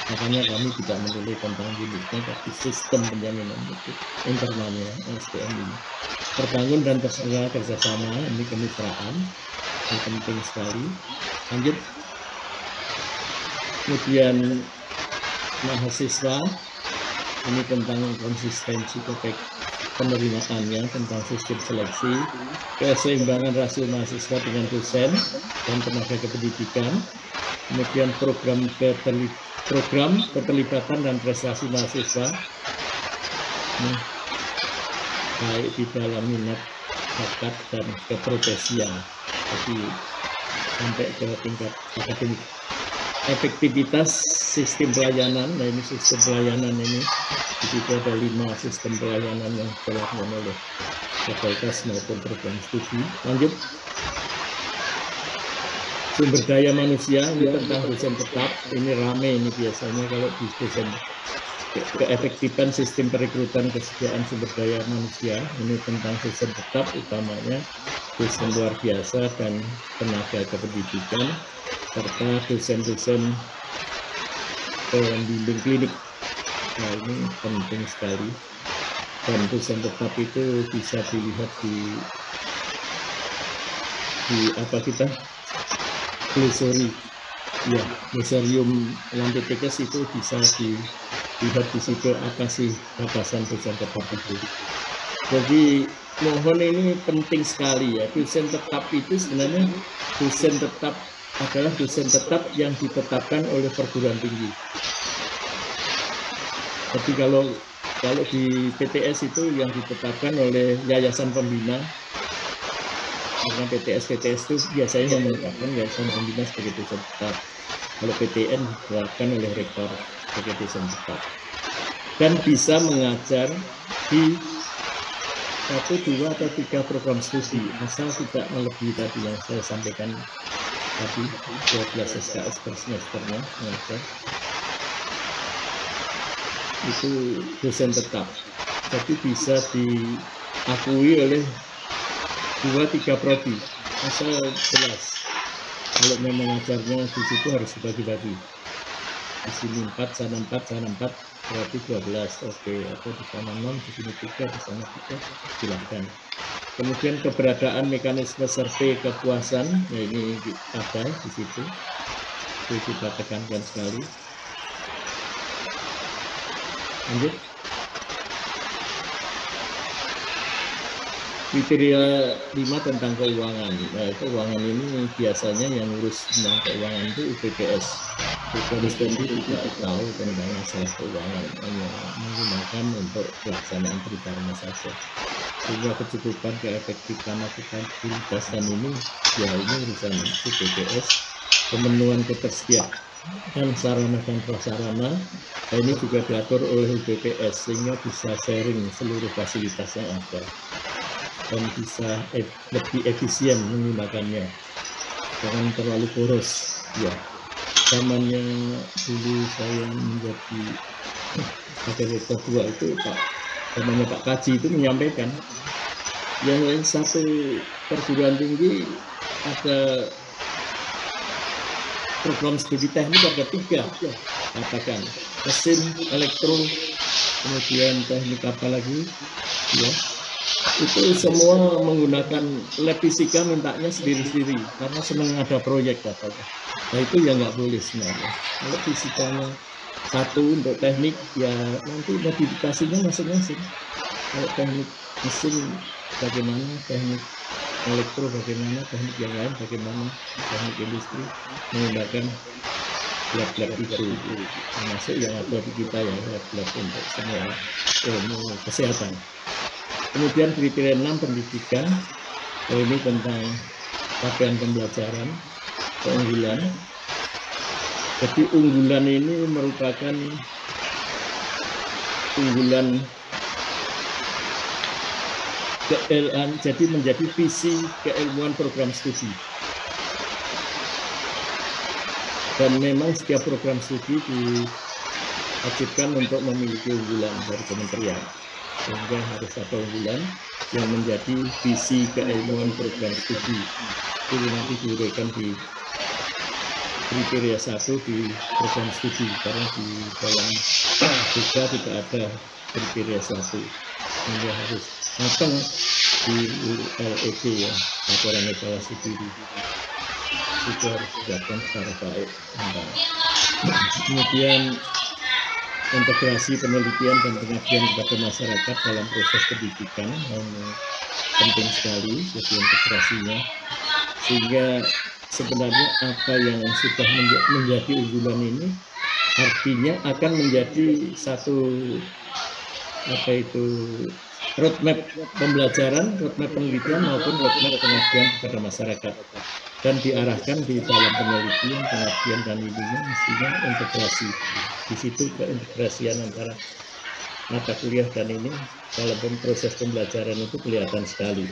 Speaker 2: Makanya kami tidak menilai tentang unitnya, tapi sistem penjaminan mutu internalnya SPM ini. Terbangun dan tersedia kerjasama, ini kemitraan, yang penting sekali. Lanjut. Kemudian mahasiswa, ini tentang konsistensi penerimaannya, tentang sistem seleksi, keseimbangan rasio mahasiswa dengan dosen dan tenaga kependidikan, kemudian program keterlibatan dan prestasi mahasiswa, baik di dalam minat, bakat, dan keprofesian, jadi sampai ke tingkat akademik. Efektivitas sistem pelayanan, nah ini sistem pelayanan ini, di situ ada 5 sistem pelayanan yang dilakukan oleh fakultas maupun program studi. Lanjut. Sumber daya manusia, ini tentang dosen tetap, ini rame ini biasanya kalau di dosen. Keefektifan sistem perekrutan kesediaan sumber daya manusia, ini tentang dosen tetap utamanya, dosen luar biasa dan tenaga kependidikan, serta dosen-dosen pembimbing klinik. Nah, ini penting sekali. Dan dosen tetap itu bisa dilihat di apa kita glosori, ya, glosarium Lampetechers itu bisa dilihat di situ apa sih batasan dosen tetap itu. Jadi mohon ini penting sekali ya, dosen tetap itu sebenarnya dosen tetap adalah dosen tetap yang ditetapkan oleh perguruan tinggi. Jadi kalau di PTS itu yang ditetapkan oleh yayasan pembina, karena PTS itu biasanya yang menetapkan yayasan pembina sebagai dosen tetap. Kalau PTN ditetapkan oleh rektor sebagai dosen tetap. Dan bisa mengajar di 1, 2, atau 3 program studi, asal tidak melebihi tadi yang saya sampaikan tadi, 12 SKS per semesternya mengajar. Itu dosen tetap. Jadi bisa diakui oleh 2-3 prodi, asal jelas. Kalau memang mengajarnya di situ harus dibagi-bagi. Di sini 4, sana 4, sana 4, berarti 12. Oke, atau di sana 6, di sini 3, di sana 3, silahkan. Kemudian keberadaan mekanisme survei kepuasan, nah ini ada di situ. Itu kita tekankan sekali. Lanjut. Kriteria 5 tentang keuangan. Nah, keuangan ini biasanya yang ngurus tentang keuangan itu UPPS. program studi tidak tahu tentang masalah keuangan, hanya menggunakan untuk pelaksanaan Trikarma saja. Sehingga kecukupan, keefektifan, akuntabilitasan ini, ya ini urusan BPS, pemenuhan ketersediaan sarana dan prasarana, ini juga diatur oleh BPS sehingga bisa sharing seluruh fasilitas yang ada dan bisa lebih efisien menggunakannya, jangan terlalu boros. Ya, zamannya dulu saya menjadi wakil rektor 2 itu zamannya Pak Kaji itu menyampaikan yang satu perguruan tinggi ada program studi teknik ada 3, katakan mesin, elektro, kemudian teknik apa lagi, ya itu semua menggunakan lab fisika, mintanya sendiri-sendiri karena senang ada proyek katanya. Nah itu ya nggak boleh sebenarnya. Kalau fisikanya satu untuk teknik, ya nanti modifikasinya masing-masing. Kalau teknik mesin bagaimana, teknik elektro bagaimana, teknik yang lain bagaimana, teknik industri menggunakan lab-lab itu, termasuk yang ada di kita ya, lab-lab untuk semua ilmu kesehatan. Kemudian kriteria 6 pendidikan, ini tentang capaian pembelajaran, keunggulan. Jadi unggulan ini merupakan unggulan jadi menjadi visi keilmuan program studi. Dan memang setiap program studi diwajibkan untuk memiliki unggulan dari kementerian. Sehingga harus ada unggulan yang menjadi visi keilmuan program studi. Itu nanti diuraikan di kriteria 1 di program studi, karena di dalam juga tidak ada kriteria 1. Sehingga harus matang di LED ya, laporan evaluasi diri. Itu harus dilakukan secara baik. Kemudian integrasi penelitian dan pengabdian kepada masyarakat dalam proses pendidikan penting sekali, jadi integrasinya, sehingga sebenarnya apa yang sudah menjadi unggulan ini artinya akan menjadi satu roadmap pembelajaran, roadmap penelitian maupun roadmap pengabdian kepada masyarakat, dan diarahkan di dalam penelitian, pengabdian dan bimbingan mestinya integrasi. Di situ keintegrasian antara mata kuliah dan ini dalam proses pembelajaran itu kelihatan sekali.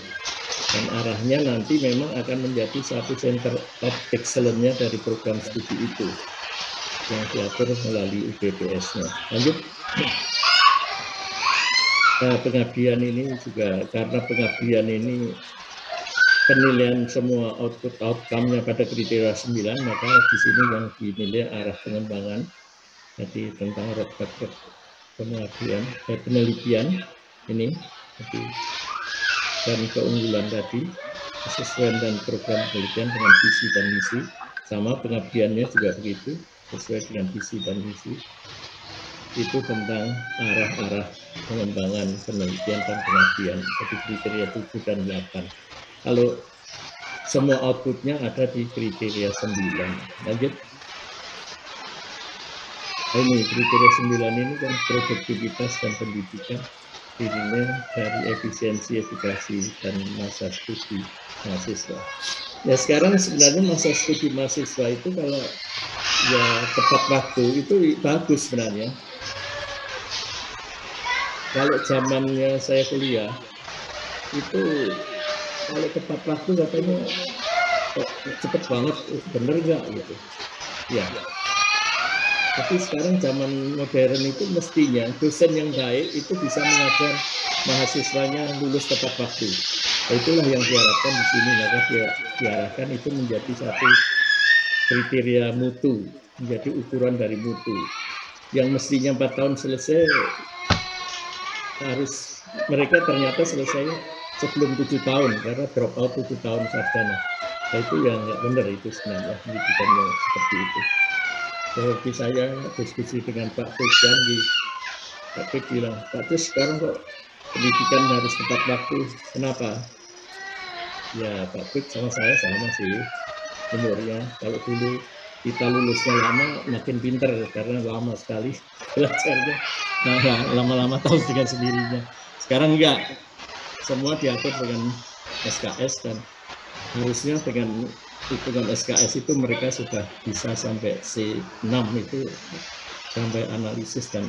Speaker 2: Dan arahnya nanti memang akan menjadi satu center of excellence-nya dari program studi itu yang diatur melalui UPPS-nya. Lanjut. Nah, pengabdian ini juga karena pengabdian ini penilaian semua outcome-nya pada kriteria 9, maka di sini yang dinilai arah pengembangan, jadi tentang roadmap pengabdian, penelitian ini, jadi, dan keunggulan tadi, kesesuaian dan program penelitian dengan visi dan misi, sama pengabdiannya juga begitu, sesuai dengan visi dan misi. Itu tentang arah-arah pengembangan penelitian dan pengabdian, jadi kriteria 7 dan 8. Kalau semua outputnya ada di kriteria 9. Lanjut. Ini kriteria 9 ini kan produktivitas dan pendidikan dinilai dari efisiensi, efikasi, dan masa studi mahasiswa. Ya sekarang sebenarnya masa studi mahasiswa itu kalau ya tepat waktu itu bagus sebenarnya. Kalau zamannya saya kuliah itu kalau tepat waktu katanya kok cepet banget, bener nggak gitu ya. Tapi sekarang zaman modern itu mestinya dosen yang baik itu bisa mengajar mahasiswanya lulus tepat waktu. Nah, itulah yang diharapkan di sini, maka diarahkan itu menjadi satu kriteria mutu, menjadi ukuran dari mutu. Yang mestinya 4 tahun selesai, harus mereka ternyata selesai sebelum 7 tahun karena drop out 7 tahun sarjana. Nah, itu yang nggak benar itu sebenarnya pendidikannya seperti itu. Seperti saya diskusi dengan Pak Tujan di Pak Pik bilang, Pak Tus sekarang kok pendidikan harus tepat waktu, kenapa? Ya Pak Pik sama saya sama sih umurnya. Kalau dulu kita lulusnya lama makin pinter karena lama sekali belajarnya. Nah, lama-lama tahu dengan sendirinya. Sekarang enggak, semua diatur dengan SKS dan harusnya dengan hitungan SKS itu mereka sudah bisa sampai C6 itu sampai analisis dan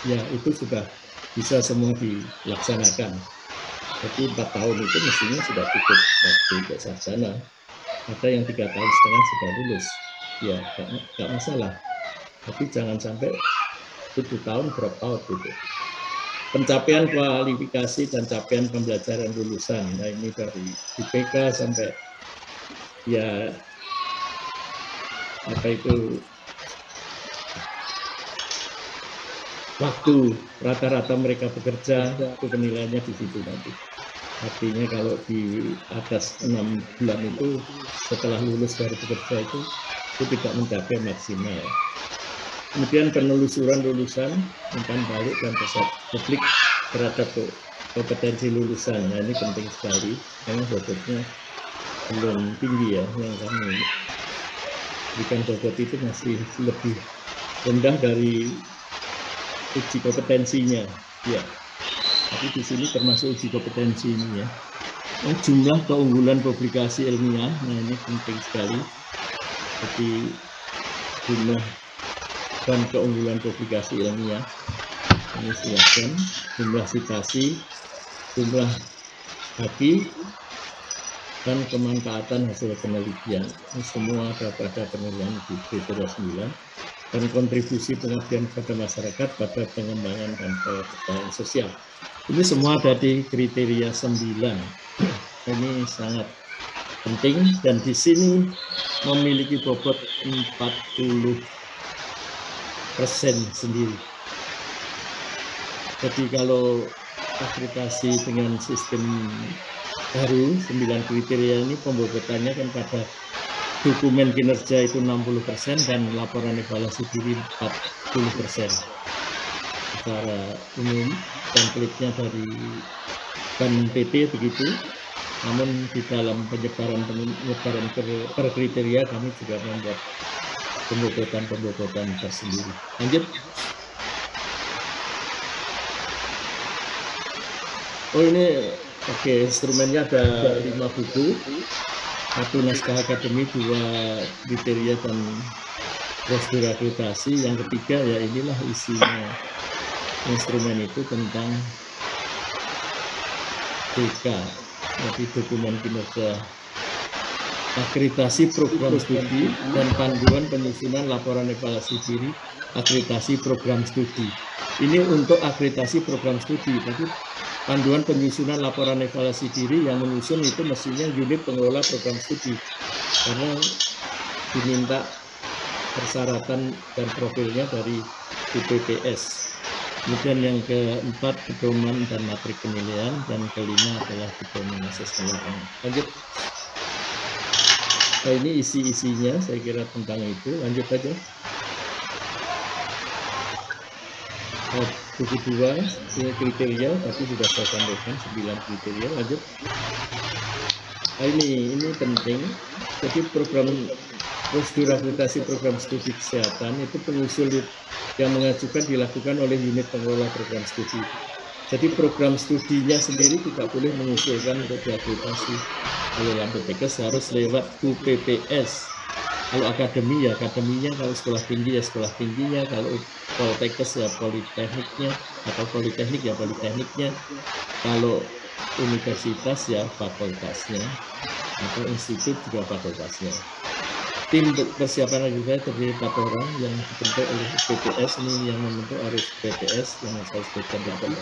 Speaker 2: ya itu sudah bisa semua dilaksanakan. Jadi 4 tahun itu mestinya sudah cukup waktu untuk sarjana. Ada yang 3,5 tahun sudah lulus, ya nggak masalah. Tapi jangan sampai 7 tahun drop out gitu. Pencapaian kualifikasi dan capaian pembelajaran lulusan. Nah ini dari IPK sampai ya apa itu waktu rata-rata mereka bekerja itu penilaiannya di situ nanti. Artinya kalau di atas 6 bulan itu setelah lulus dari bekerja itu tidak mencapai maksimal. Kemudian penelusuran lulusan, umpan balik dan pesan publik terhadap kompetensi lulusan. Nah ini penting sekali karena bobotnya belum tinggi ya, yang kami berikan bobot itu masih lebih rendah dari uji kompetensinya. Ya, tapi di sini termasuk uji kompetensi ini ya. Jumlah keunggulan publikasi ilmiah, nah ini penting sekali. Jadi jumlah dan keunggulan publikasi ilmiah ini silakan, jumlah citasi, jumlah haki, dan kemanfaatan hasil penelitian. Ini semua ada pada penelitian di kriteria 9 dan kontribusi pengabdian kepada masyarakat pada pengembangan dan pemberdayaan sosial. Ini semua ada di kriteria 9. Ini sangat penting dan di sini memiliki bobot 40% sendiri. Jadi kalau akreditasi dengan sistem baru 9 kriteria ini pembobotannya kan pada dokumen kinerja itu 60% dan laporan evaluasi diri 40%. Secara umum template-nya dari BAN-PT begitu. Namun di dalam penyebaran per kriteria kami juga membuat pembobotan tersendiri. Lanjut. Oh ini oke, instrumennya ada 5 buku, 1 naskah akademi, 2 kriteria dan prosedur akreditasi. Yang ketiga ya inilah isinya instrumen itu tentang DK, jadi dokumen kinerja akreditasi program studi dan panduan penyusunan laporan evaluasi diri akreditasi program studi. Ini untuk akreditasi program studi, tapi panduan penyusunan laporan evaluasi diri yang menyusun itu mestinya unit pengelola program studi karena diminta persyaratan dan profilnya dari UPPS. Kemudian yang keempat pedoman dan matrik penilaian dan kelima adalah pedoman asesmen lapangan. Lanjut. Nah ini isi-isinya saya kira tentang itu. Lanjut aja. Buku 2 kriteria tapi sudah saya sampaikan 9 kriteria. Lanjut. Nah, ini penting. Jadi program prosedur akreditasi program studi kesehatan itu pengusul yang mengajukan dilakukan oleh unit pengelola program studi. Jadi program studinya sendiri tidak boleh mengusulkan untuk diakreditasi oleh Lamptenkes, harus lewat UPPS. Kalau akademi ya akademinya, kalau sekolah tinggi ya sekolah tingginya, kalau Poltekkes ya politekniknya, atau politeknik ya politekniknya, kalau universitas ya fakultasnya, atau institut juga fakultasnya. Tim persiapan akreditasi terdiri 4 orang yang dibentuk oleh BPS, ini yang membentuk harus BPS yang saya sebutkan tadi.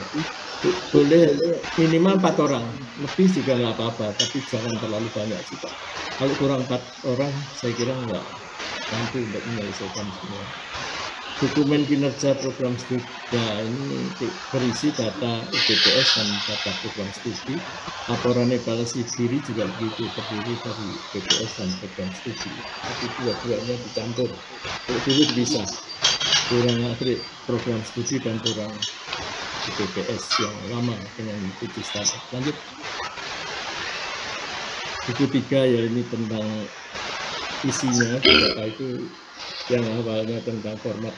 Speaker 2: Boleh minimal 4 orang, lebih juga nggak apa-apa, tapi jangan terlalu banyak juga. Kalau kurang 4 orang, saya kira nggak mampu untuk menyelesaikan semua. Dokumen kinerja program studi, nah ini berisi data BPS dan data program studi. Laporan evaluasi diri juga begitu, terdiri dari BPS dan program studi. Tapi dua-duanya dicampur. Kalau dulu bisa, kurang program studi dan kurang BPS yang lama dengan uji standar. Lanjut. Buku 3 ya ini tentang isinya data itu yang awalnya tentang format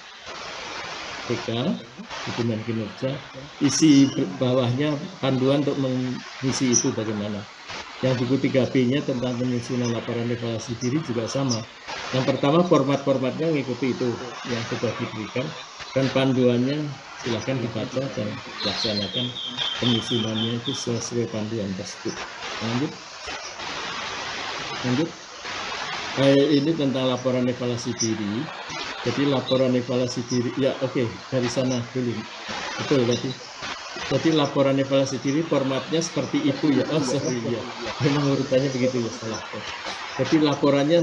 Speaker 2: PK, dokumen kinerja, isi bawahnya panduan untuk mengisi itu bagaimana. Yang buku 3B-nya tentang penyusunan laporan evaluasi diri juga sama. Yang pertama format-formatnya mengikuti itu yang sudah diberikan, dan panduannya silahkan dibaca dan laksanakan penyusunannya itu sesuai panduan tersebut. Lanjut. Ini tentang laporan evaluasi diri. Jadi laporan evaluasi diri, ya oke, dari sana dulu. Betul tadi. Jadi laporan evaluasi diri formatnya seperti itu ya. Oh sorry ya, memang urutannya begitu ya, salah. Jadi laporannya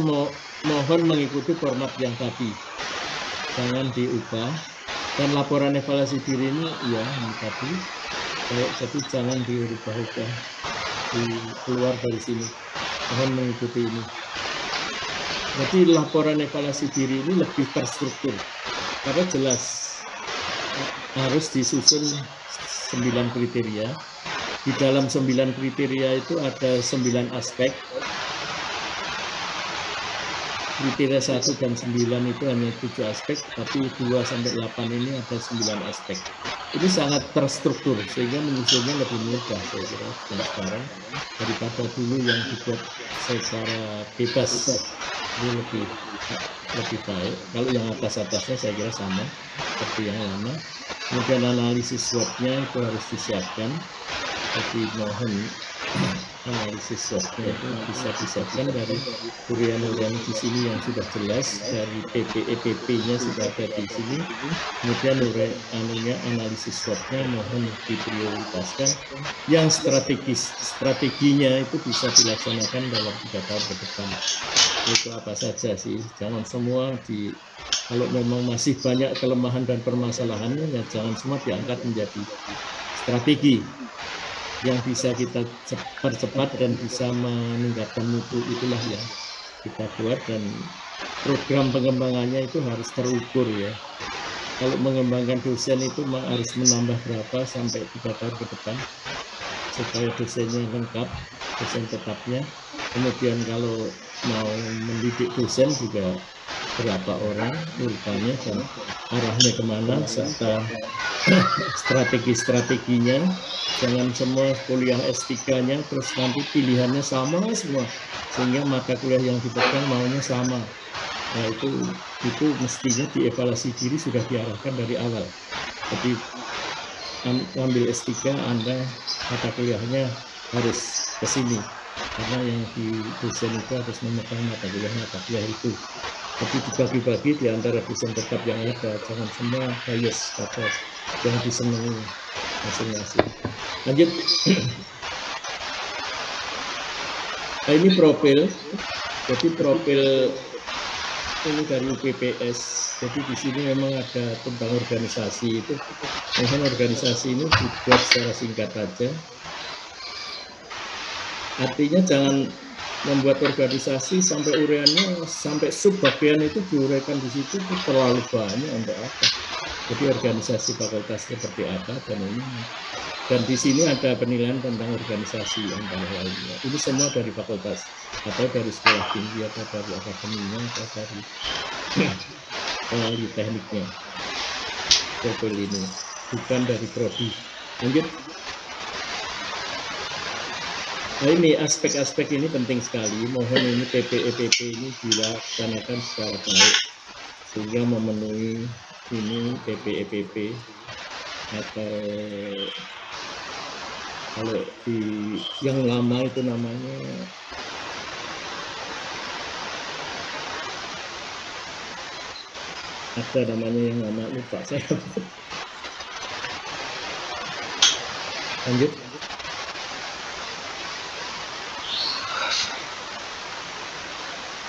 Speaker 2: mohon mengikuti format yang tadi, jangan diubah. Dan laporan evaluasi diri ini ya ini tadi, jadi jangan diubah-ubah, keluar dari sini. Mohon mengikuti ini. Jadi laporan evaluasi diri ini lebih terstruktur, karena jelas harus disusun 9 kriteria. Di dalam 9 kriteria itu ada 9 aspek. Kriteria 1 dan 9 itu hanya 7 aspek, tapi 2 sampai 8 ini ada 9 aspek. Ini sangat terstruktur sehingga menyusunnya lebih mudah saya kira dan sekarang daripada dulu yang dibuat secara bebas. Ini lebih baik. Kalau yang atas-atasnya saya kira sama seperti yang lama. Kemudian analisis SWOT-nya itu harus disiapkan. Jadi mohon analisis SWOT-nya itu bisa disiapkan dari urian-urian di sini yang sudah jelas, dari PPEPP-nya sudah ada di sini. Kemudian analisis SWOT-nya mohon diprioritaskan. Yang strateginya itu bisa dilaksanakan dalam 3 tahun ke depan. Itu apa saja sih, jangan semua kalau memang masih banyak kelemahan dan permasalahannya, ya jangan semua diangkat menjadi strategi yang bisa kita percepat dan bisa meningkatkan mutu. Itulah yang kita buat, dan program pengembangannya itu harus terukur ya. Kalau mengembangkan dosen itu harus menambah berapa sampai 3 tahun ke depan supaya dosennya lengkap, dosen tetapnya. Kemudian kalau mau mendidik dosen juga berapa orang urutannya dan arahnya kemana, serta strategi-strateginya. Jangan semua kuliah S3-nya terus nanti pilihannya sama semua, sehingga mata kuliah yang dipegang maunya sama. Nah itu mestinya dievaluasi diri sudah diarahkan dari awal. Jadi ambil S3 Anda mata kuliahnya harus ke sini, karena yang di dosen itu harus memegang mata kuliah itu. Tapi dibagi-bagi di antara dosen tetap yang ada, jangan semua bias pada yang disenangi masing-masing. Lanjut. Nah, ini profil. Jadi profil ini dari UPPS. Jadi di sini memang ada tentang organisasi itu. Mohon organisasi ini dibuat secara singkat saja. Artinya jangan membuat organisasi sampai uriannya, sampai sub bagian itu diuraikan di situ, itu terlalu banyak untuk apa. Jadi organisasi fakultas seperti apa, dan ini. Dan di sini ada penilaian tentang organisasi antara lainnya. Ini semua dari fakultas, atau dari sekolah tinggi, atau dari akademinya, atau dari tekniknya. Profil ini bukan dari prodi. Lanjut. Nah ini aspek-aspek ini penting sekali. Mohon ini PPEPP ini dilaksanakan secara baik sehingga memenuhi ini PPEPP, atau kalau di yang lama itu namanya yang lama, lupa saya. Lanjut.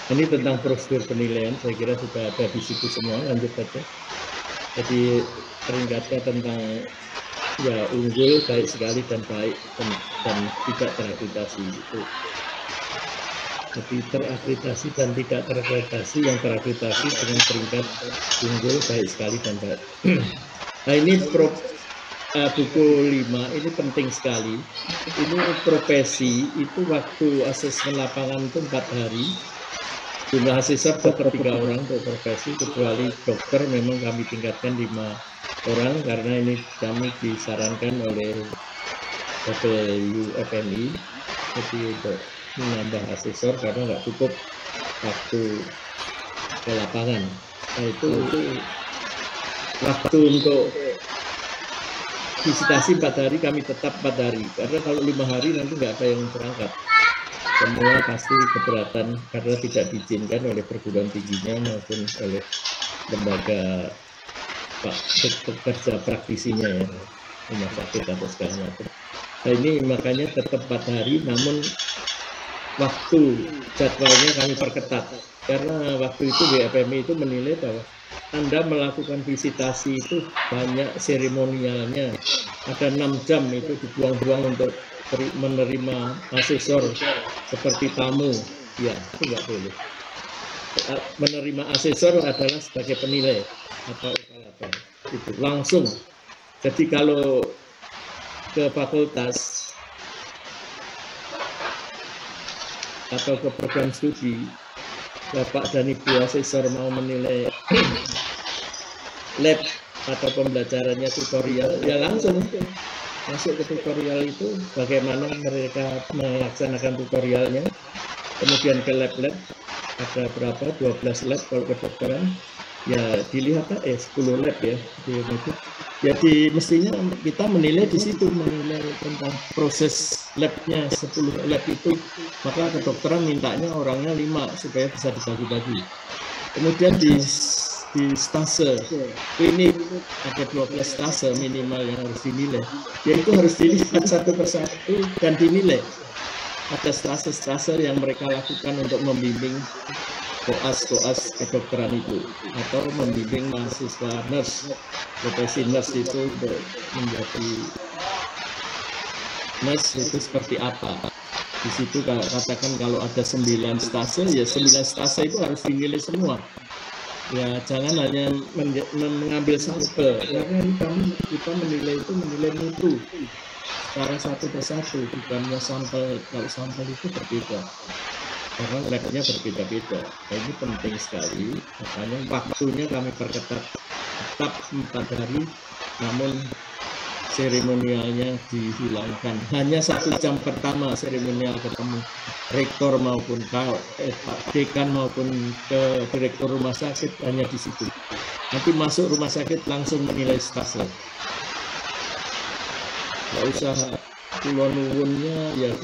Speaker 2: Ini tentang prosedur penilaian, saya kira sudah ada di situ semua. Lanjut saja. Jadi peringkatnya tentang ya unggul, baik sekali, dan baik dan tidak terakreditasi itu. Jadi terakreditasi dan tidak terakreditasi, yang terakreditasi dengan peringkat unggul, baik sekali, dan baik. Nah ini buku 5 ini penting sekali. Ini profesi itu waktu asesmen lapangan itu 4 hari. Jumlah asesor tetap 3 orang untuk profesi, kecuali dokter memang kami tingkatkan 5 orang karena ini kami disarankan oleh WFMI, jadi untuk menambah asesor karena nggak cukup waktu ke lapangan. Nah, itu waktu untuk visitasi 4 hari kami tetap 4 hari karena kalau 5 hari nanti nggak ada yang berangkat. Semua pasti keberatan karena tidak diizinkan oleh perguruan tingginya maupun oleh lembaga pekerja praktisinya ya, rumah sakit atau segala macam. Nah ini makanya tetap 4 hari, namun waktu jadwalnya kami perketat karena waktu itu WFMI itu menilai bahwa Anda melakukan visitasi itu banyak seremonialnya, ada 6 jam itu dibuang-buang untuk menerima asesor seperti tamu, ya itu nggak boleh. Menerima asesor adalah sebagai penilai atau evaluator itu langsung. Jadi kalau ke fakultas atau ke program studi, Bapak dan Ibu asesor mau menilai lab atau pembelajarannya tutorial, ya langsung masuk ke tutorial itu bagaimana mereka melaksanakan tutorialnya, kemudian ke lab-lab ada berapa 12 lab kalau kedokteran ya dilihat 10 lab ya jadi mestinya kita menilai di situ, menilai tentang proses labnya 10 lab itu, maka kedokteran mintanya orangnya 5 supaya bisa dibagi-bagi. Kemudian di stase klinik ada 12 stase minimal yang harus dinilai, yaitu harus dilihat satu persatu dan dinilai. Ada stase-stase yang mereka lakukan untuk membimbing koas kedokteran itu atau membimbing mahasiswa nurse, profesi nurse itu untuk menjadi nurse itu seperti apa. Di situ katakan kalau ada 9 stase, ya 9 stase itu harus dinilai semua. Ya jangan hanya mengambil sampel, karena kita menilai itu menilai mutu secara satu persatu, bukannya sampel. Kalau sampel itu berbeda karena labnya berbeda-beda. Nah, ini penting sekali, makanya waktunya kami perketat tetap 4 hari, namun seremonialnya dihilangkan. Hanya 1 jam pertama seremonial ketemu rektor maupun dekan maupun ke direktur rumah sakit hanya di situ. Nanti masuk rumah sakit langsung menilai stase. Nggak usah kulon-nuwunnya ya.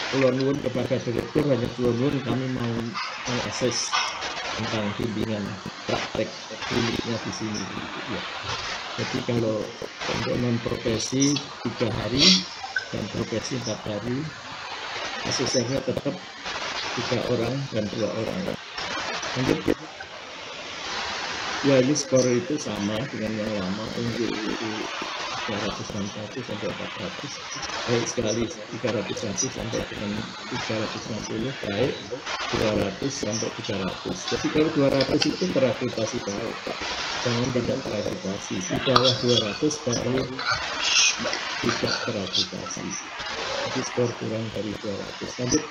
Speaker 2: Kulon-nuwun kepada direktur, hanya kulon-nuwun kami mau mengakses tentang bimbingan praktek kliniknya di sini. Ya. Jadi kalau untuk non-profesi 3 hari dan profesi 4 hari, asesornya tetap 3 orang dan 2 orang. Lanjut. Ya ini skor itu sama dengan yang lama, unggul itu 361 sampai 400, baik sekali 301 sampai dengan 350, baik 200 sampai 300. Jadi kalau 200 itu terakreditasi baik, jangan tidak terakreditasi. Di bawah 200 baru tidak terakreditasi. Jadi skor kurang dari 200. Lanjut.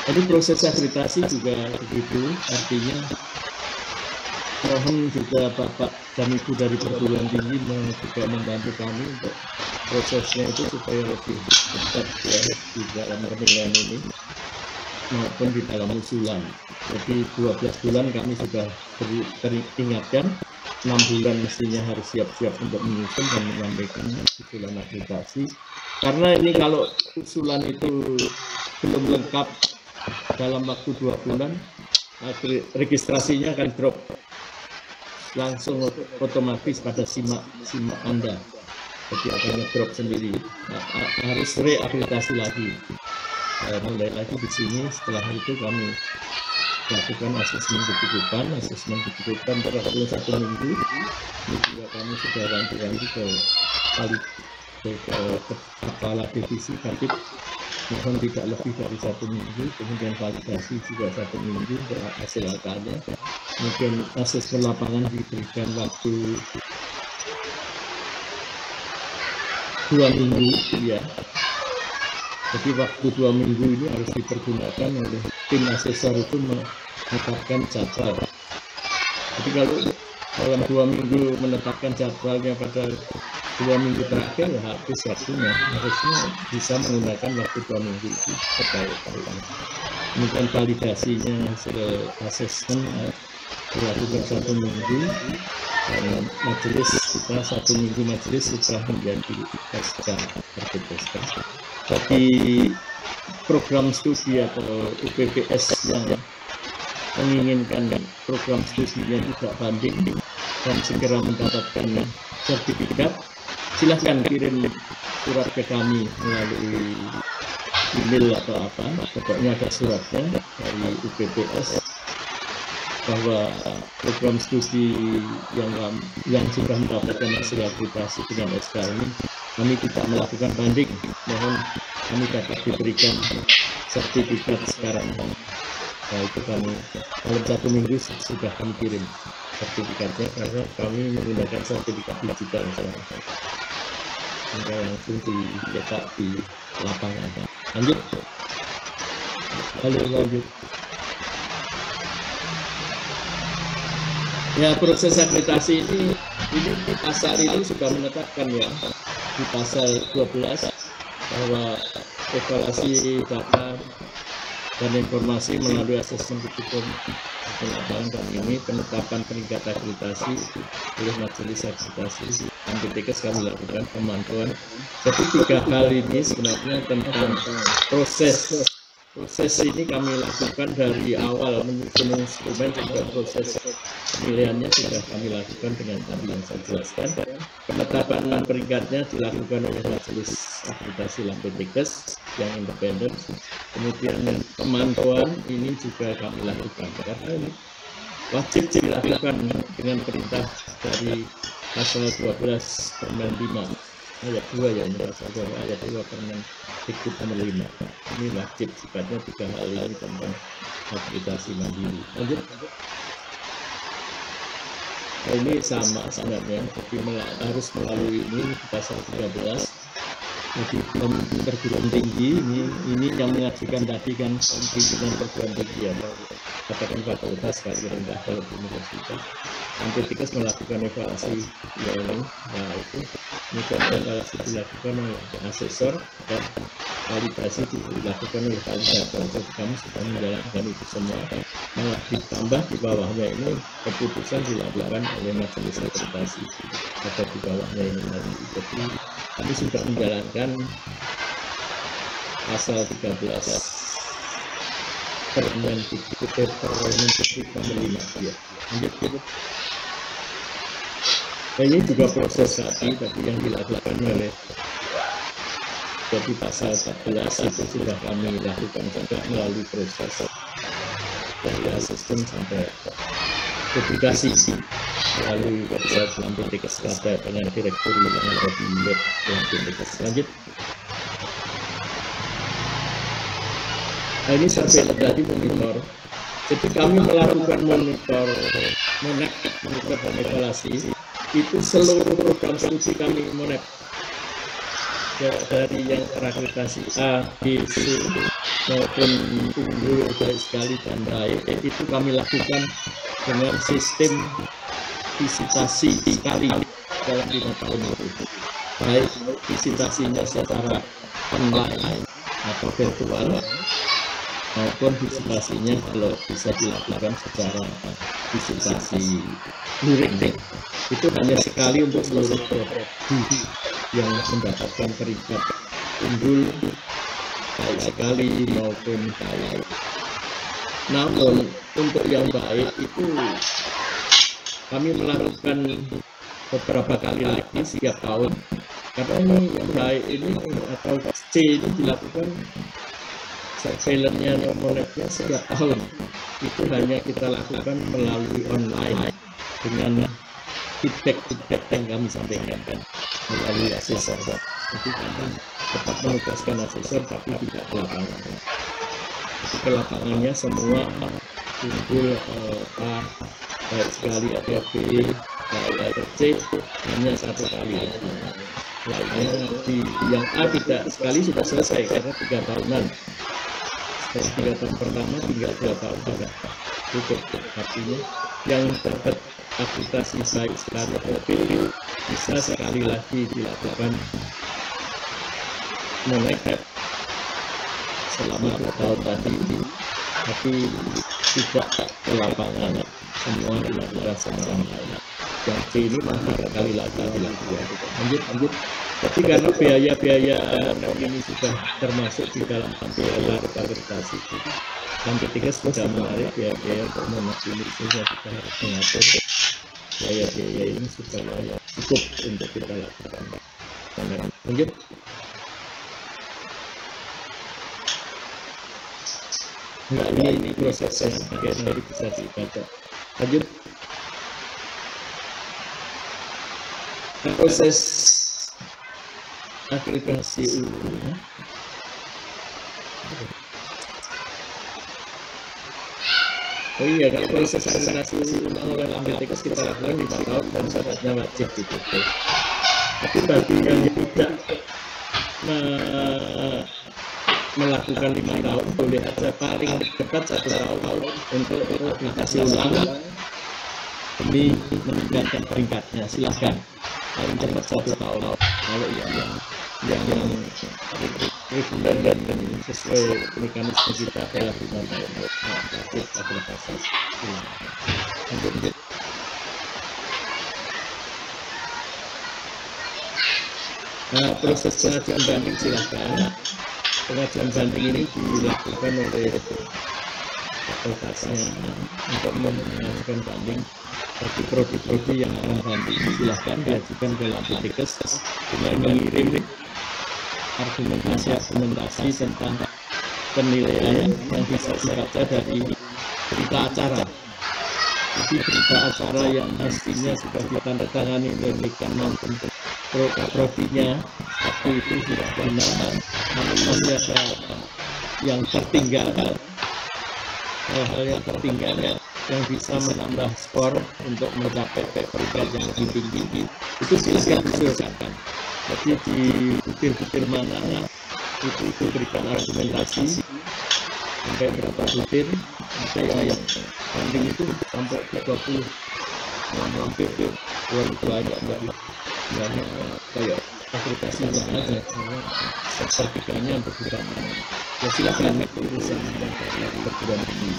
Speaker 2: Jadi proses akreditasi juga begitu, artinya mohon juga Bapak dan Ibu dari perguruan tinggi juga membantu kami untuk prosesnya itu supaya lebih cepat ya di dalam penilaian ini maupun di dalam usulan. Jadi 12 bulan kami sudah teringatkan, 6 bulan mestinya harus siap-siap untuk menyusun dan menyampaikan usulan akreditasi. Karena ini kalau usulan itu belum lengkap dalam waktu 2 bulan, registrasinya akan drop langsung otomatis pada simak Anda. Jadi akan drop sendiri. Harus reakreditasi lagi. Mulai lagi di sini. Setelah itu kami lakukan asesmen kecukupan per 21 minggu. Ini juga kami sudah wanti-wanti ke kepala divisi Kabit, mohon tidak lebih dari 1 minggu, kemudian validasi juga 1 minggu untuk hasil angkanya, kemudian asesmen lapangan diberikan waktu 2 minggu ya. Jadi waktu 2 minggu ini harus dipergunakan oleh tim asesor itu menetapkan jadwal. Jadi kalau dalam 2 minggu menetapkan jadwalnya pada 2 minggu terakhir, ya habis waktunya. Harusnya bisa menggunakan waktu 2 minggu itu sebaik-baiknya. Kemudian validasinya hasil asesmen dilakukan 1 minggu. Dan majelis kita 1 minggu majelis sudah menjadi SK berkeputusan. Bagi program studi atau UPPS yang menginginkan program studinya tidak banding dan segera mendapatkan sertifikat, silahkan kirim surat ke kami melalui email atau apa, pokoknya ada suratnya dari UPPS bahwa program studi yang sudah mendapatkan hasil akreditasi dengan SK ini kami tidak melakukan banding, mohon kami dapat diberikan sertifikat sekarang. Nah, itu kami dalam 1 minggu sudah kami kirim sertifikatnya karena kami menggunakan sertifikat digital sekarang. Sehingga langsung diletak di lapangan. Lanjut. Lanjut. Ya, proses akreditasi ini pasal ini sudah menetapkan ya di pasal 12 bahwa evaluasi data dan informasi melalui asesmen kebutuhan dan ini penetapan peringkat akreditasi oleh majelis akreditasi MPTKes kami lakukan pemantauan. Jadi 3 hal ini sebenarnya tentang proses ini kami lakukan dari awal menyusun instrumen hingga proses penilaiannya sudah kami lakukan dengan tadi yang saya jelaskan. Penetapan peringkatnya dilakukan oleh majelis akreditasi MPTKes yang independen. Kemudian pemantauan ini juga kami lakukan karena ini wajib dilakukan dengan perintah dari pasal 12 Permen 5 ayat 2 ya, ini pasal 2 ayat 2 Permen Dikbud nomor 5. Ini wajib sifatnya 3 hal ini tentang akreditasi mandiri. Lanjut. Ini sama sebenarnya, jadi harus melalui ini pasal 13. Jadi perguruan tinggi ini yang mengajukan tadi kan pimpinan perguruan tinggi ya, katakan fakultas kali rendah kalau universitas. MPTKes melakukan evaluasi ya ini, nah itu kemudian evaluasi dilakukan oleh asesor dan validasi dilakukan oleh validator. Jadi kami sudah menjalankan itu semua. Malah ditambah di bawahnya ini keputusan dilakukan oleh majelis akreditasi. Ada di bawahnya ini nanti. Jadi kami sudah menjalankan pasal 13 Permen Dikbud nomor 5 ya. Lanjut. Nah, ini juga proses tadi yang dilakukan oleh jadi pasal 14 itu sudah kami lakukan juga melalui proses dari asesmen sampai publikasi melalui website MPTKes dengan direktur yang ada di web MPTKes. Lanjut. Nah, ini sampai tadi monitor. Jadi kami melakukan monitor dan evaluasi itu seluruh program studi kami monet dari yang terakreditasi A, B, C maupun unggul, baik sekali dan baik itu kami lakukan dengan sistem visitasi sekali dalam 5 tahun itu, baik visitasinya secara online atau virtual maupun visitasinya kalau bisa dilakukan secara visitasi luring. Itu hanya sekali untuk seluruh prodi yang mendapatkan peringkat unggul baik sekali maupun baik. Namun untuk yang baik itu kami melakukan beberapa kali lagi setiap tahun karena ini yang baik ini atau C ini dilakukan surveillance-nya monetnya setiap tahun. Itu hanya kita lakukan melalui online dengan feedback yang kami sampaikan melalui asesor. Jadi kami tetap menugaskan asesor tapi tidak ke lapangan. Jadi ke lapangannya semua unggul A, baik sekali ada B, baik ada C, hanya 1 kali. lainnya di yang A tidak sekali sudah selesai karena 3 tahunan. Setelah 3 tahun pertama tinggal 2 tahun sudah cukup. Artinya yang dapat akreditasi baik sekali profil bisa sekali lagi dilakukan moneter selama 2 tahun tadi, tapi tidak ke lapangan, semua dilakukan secara online. Yang C ini masih sekali lagi dilakukan. Lanjut. Tapi karena biaya-biaya ini sudah termasuk di dalam biaya akreditasi, dan ketika sudah menarik biaya-biaya untuk memenuhi sehingga kita harus mengatur biaya-biaya ini supaya cukup untuk kita lakukan. Lanjut. Nah, ini prosesnya, nanti bisa dibaca. Lanjut. Proses akreditasi ulang. Oh iya, kalau proses akreditasi ulang oleh LKTKS kita lakukan 5 tahun dan syaratnya wajib ditutup. Tapi bagi yang tidak melakukan 5 tahun, boleh aja paling dekat 1 tahun untuk akreditasi ulang. Ini meningkatkan peringkatnya, silahkan. Paling cepat 1 tahun. Kalau yang reguler dan sesuai mekanisme kita adalah 5 tahun. Akreditasi ulang. Lanjut. Nah, proses pengajuan banding silahkan. Pengajuan banding ini dilakukan oleh fakultasnya untuk mengajukan banding bagi prodi-prodi yang akan banding. Silahkan diajukan ke LKTKS dengan mengirim argumentasi tentang penilaian yang bisa dibaca dari berita acara. Jadi berita acara yang pastinya sudah ditandatangani oleh Kementerian prodinya, tapi itu sudah benar, namun masih ada yang tertinggal, hal-hal yang tertinggal yang bisa menambah skor untuk mencapai peringkat yang lebih tinggi, itu silakan diusulkan. Jadi di butir-butir mana itu berikan argumentasi sampai berapa butir, ada yang banding itu sampai 20, hampir 20 banyak dari kayak akreditasi aja, sertifikatnya berkurang. Ya silakan urusan dari perguruan tinggi,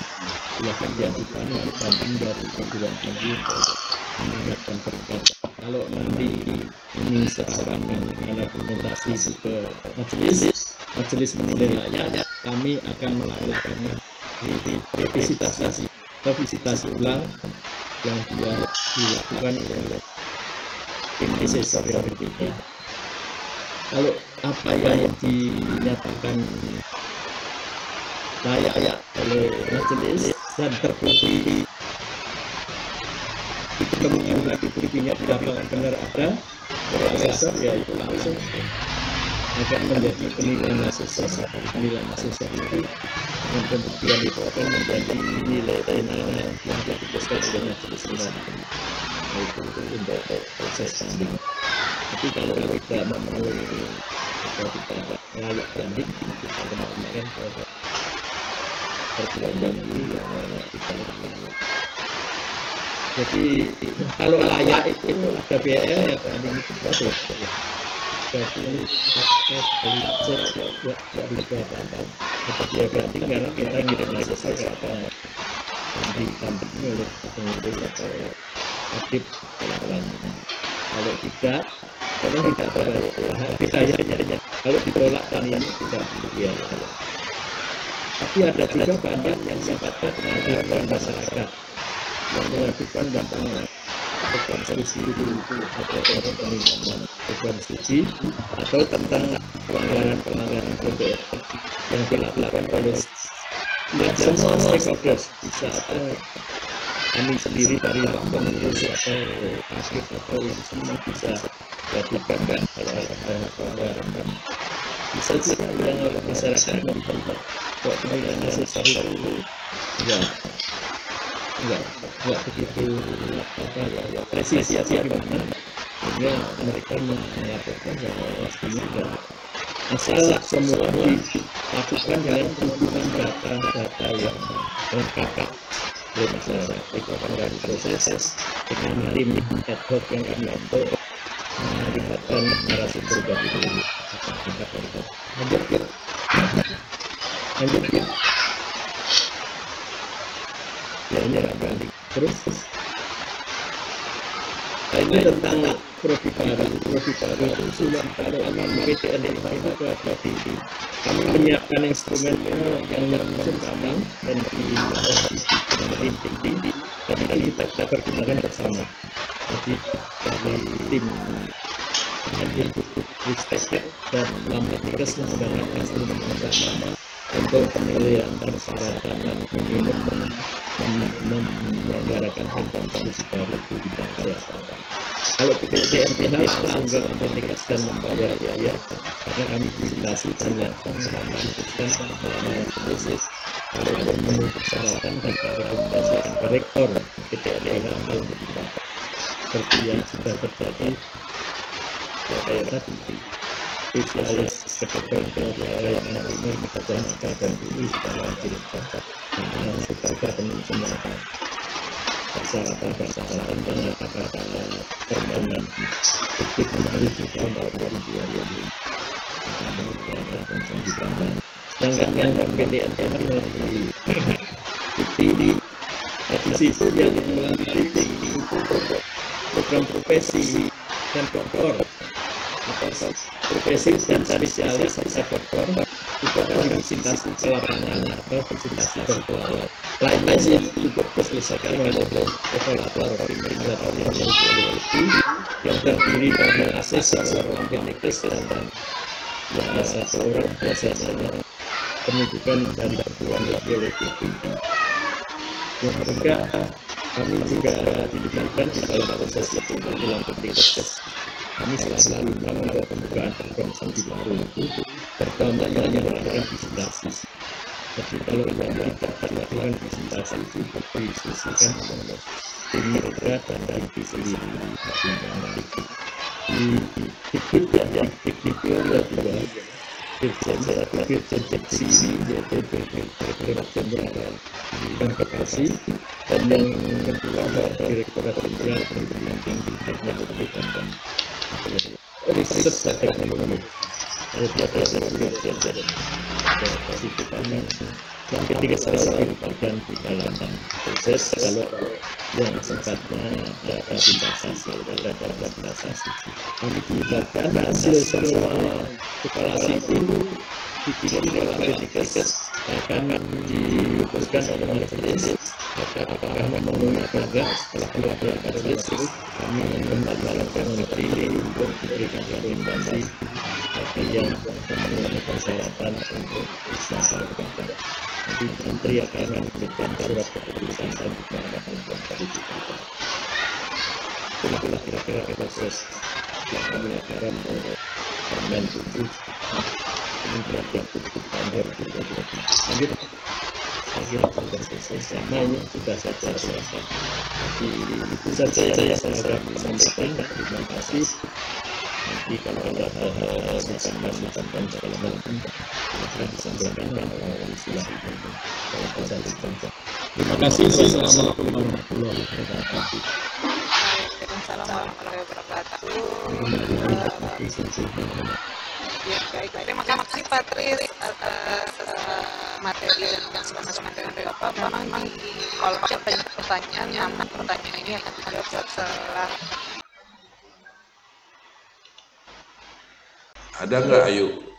Speaker 2: silakan diajukan banding dari perguruan tinggi meningkatkan peringkat. Kalau nanti ini sekarang dengan argumentasi ke majelis menilainya, kami akan melakukan revisitasi ulang yang dilakukan oleh tim asesor yang berbeda. Kalau apa yang dinyatakan layak oleh majelis dan terbukti ditemukan lagi buktinya di lapangan benar ada asesor, ya itu langsung akan menjadi penilaian asesor. Penilaian asesor itu dengan pembuktian itu akan menjadi nilai final yang diputuskan oleh majelis menilai. Itu untuk proses banding. Tapi kalau kita memenuhi atau kita layak banding, kita kembalikan ke perguruan tinggi yang kita lakukan. Jadi kalau layak itu ada biaya ya banding itu bagus. Jadi belajar dia banding karena kita ngirim asesor apa didampingi oleh pengurus atau aktif lawan. Kalau tidak ditanya, kalau ditolak dan ini tidak biaya. Tapi ada juga banding yang sifatnya pengaduan masyarakat yang mengajukan bantahan program studi atau program studi atau tentang pelanggaran kode yang dilakukan oleh semua stakeholders, bisa kami sendiri dari pengurus atau aktif atau yang semua bisa lakukan pelanggaran. Bisa juga yang masyarakat kok penilaian asesor itu enggak begitu presisi gimana. sehingga mereka melaporkan bahwa ini tidak asal semua dilakukan dengan hubungan data-data yang lengkap. Masyarakat dari proses dengan tim ad hoc yang kami bentuk melibatkan narasumber dari dulu. Lanjut. Ya ini balik. Terus ini tentang profit baru itu sudah ada PTN itu berarti kami menyiapkan instrumen yang mengusung kami dan di dan kita pergunakan bersama. Jadi dari tim Ristek dan Lambetikes menggunakan instrumen bersama untuk penilaian persyaratan dan menyelenggarakan kompensasi baru di bidang kesehatan. Kalau PTN langsung ke Lambetikes dan membayar biaya karena kami fasilitasi hanya memutuskan proses kalau memenuhi persyaratan dan rekomendasikan ke rektor PTN seperti yang sudah terjadi kayak tadi spesialis kedokteran yang menerima keterangan dan tulis dalam cerita dengan serta penuh semua persyaratan dan kata-kata permohonan untuk kembali ke tahun 2020. Sedangkan yang PTN di situ yang melanjutkan program profesi dan doktor profesi dan spesialis bisa doktor juga konsultasi ke lapangan atau konsultasi virtual lainnya yang juga diselesaikan oleh evaluator yang terdiri dari asesor Lambetikes dan satu orang biasanya penunjukan dari perguruan biologi yang mereka kami juga dilibatkan di dalam proses itu di Lambetikes. Kami selalu melakukan pembukaan program studi baru pertama yang melakukan visitasi. Jadi kalau yang kita lakukan visitasi itu didiskusikan dengan tim mereka dan dari visi di teori juga dirjen seksi yaitu dan kapasi dan yang kedua direktorat jenderal pendidikan tinggi teknologi dan riset dan teknologi yang ketiga saya bagian di dalam proses kalau yang sifatnya data investasi kami dilibatkan hasil semua evaluasi itu dikirim ke Lambetikes akan diputuskan oleh majelis apakah memenuhi agar setelah keluar dari majelis kami melakukan memilih untuk diberikan rekomendasi bagi yang memenuhi persyaratan untuk bisa dilakukan. Nanti menteri akan memberikan surat keputusan dan dilakukan verifikasi. Itulah kira-kira proses yang kami lakukan untuk Permen 7 kemudian tutup tanggal 2020. Lanjut. Saya kira sudah semuanya sudah saya jelaskan. Jadi itu saja yang saya sampaikan. Terima kasih. Nanti kalau ada hal-hal masukan segala macam akan disampaikan silahkan. Terima kasih. Wassalamualaikum warahmatullahi wabarakatuh.
Speaker 1: Waalaikumsalam warahmatullahi wabarakatuh. Ya, baik. Terima kasih Pak Tris atas materi dan informasi materi Bapak. Memang kalau banyak pertanyaan, namun pertanyaan ini akan dijawab setelah.
Speaker 3: Ada nggak Ayu?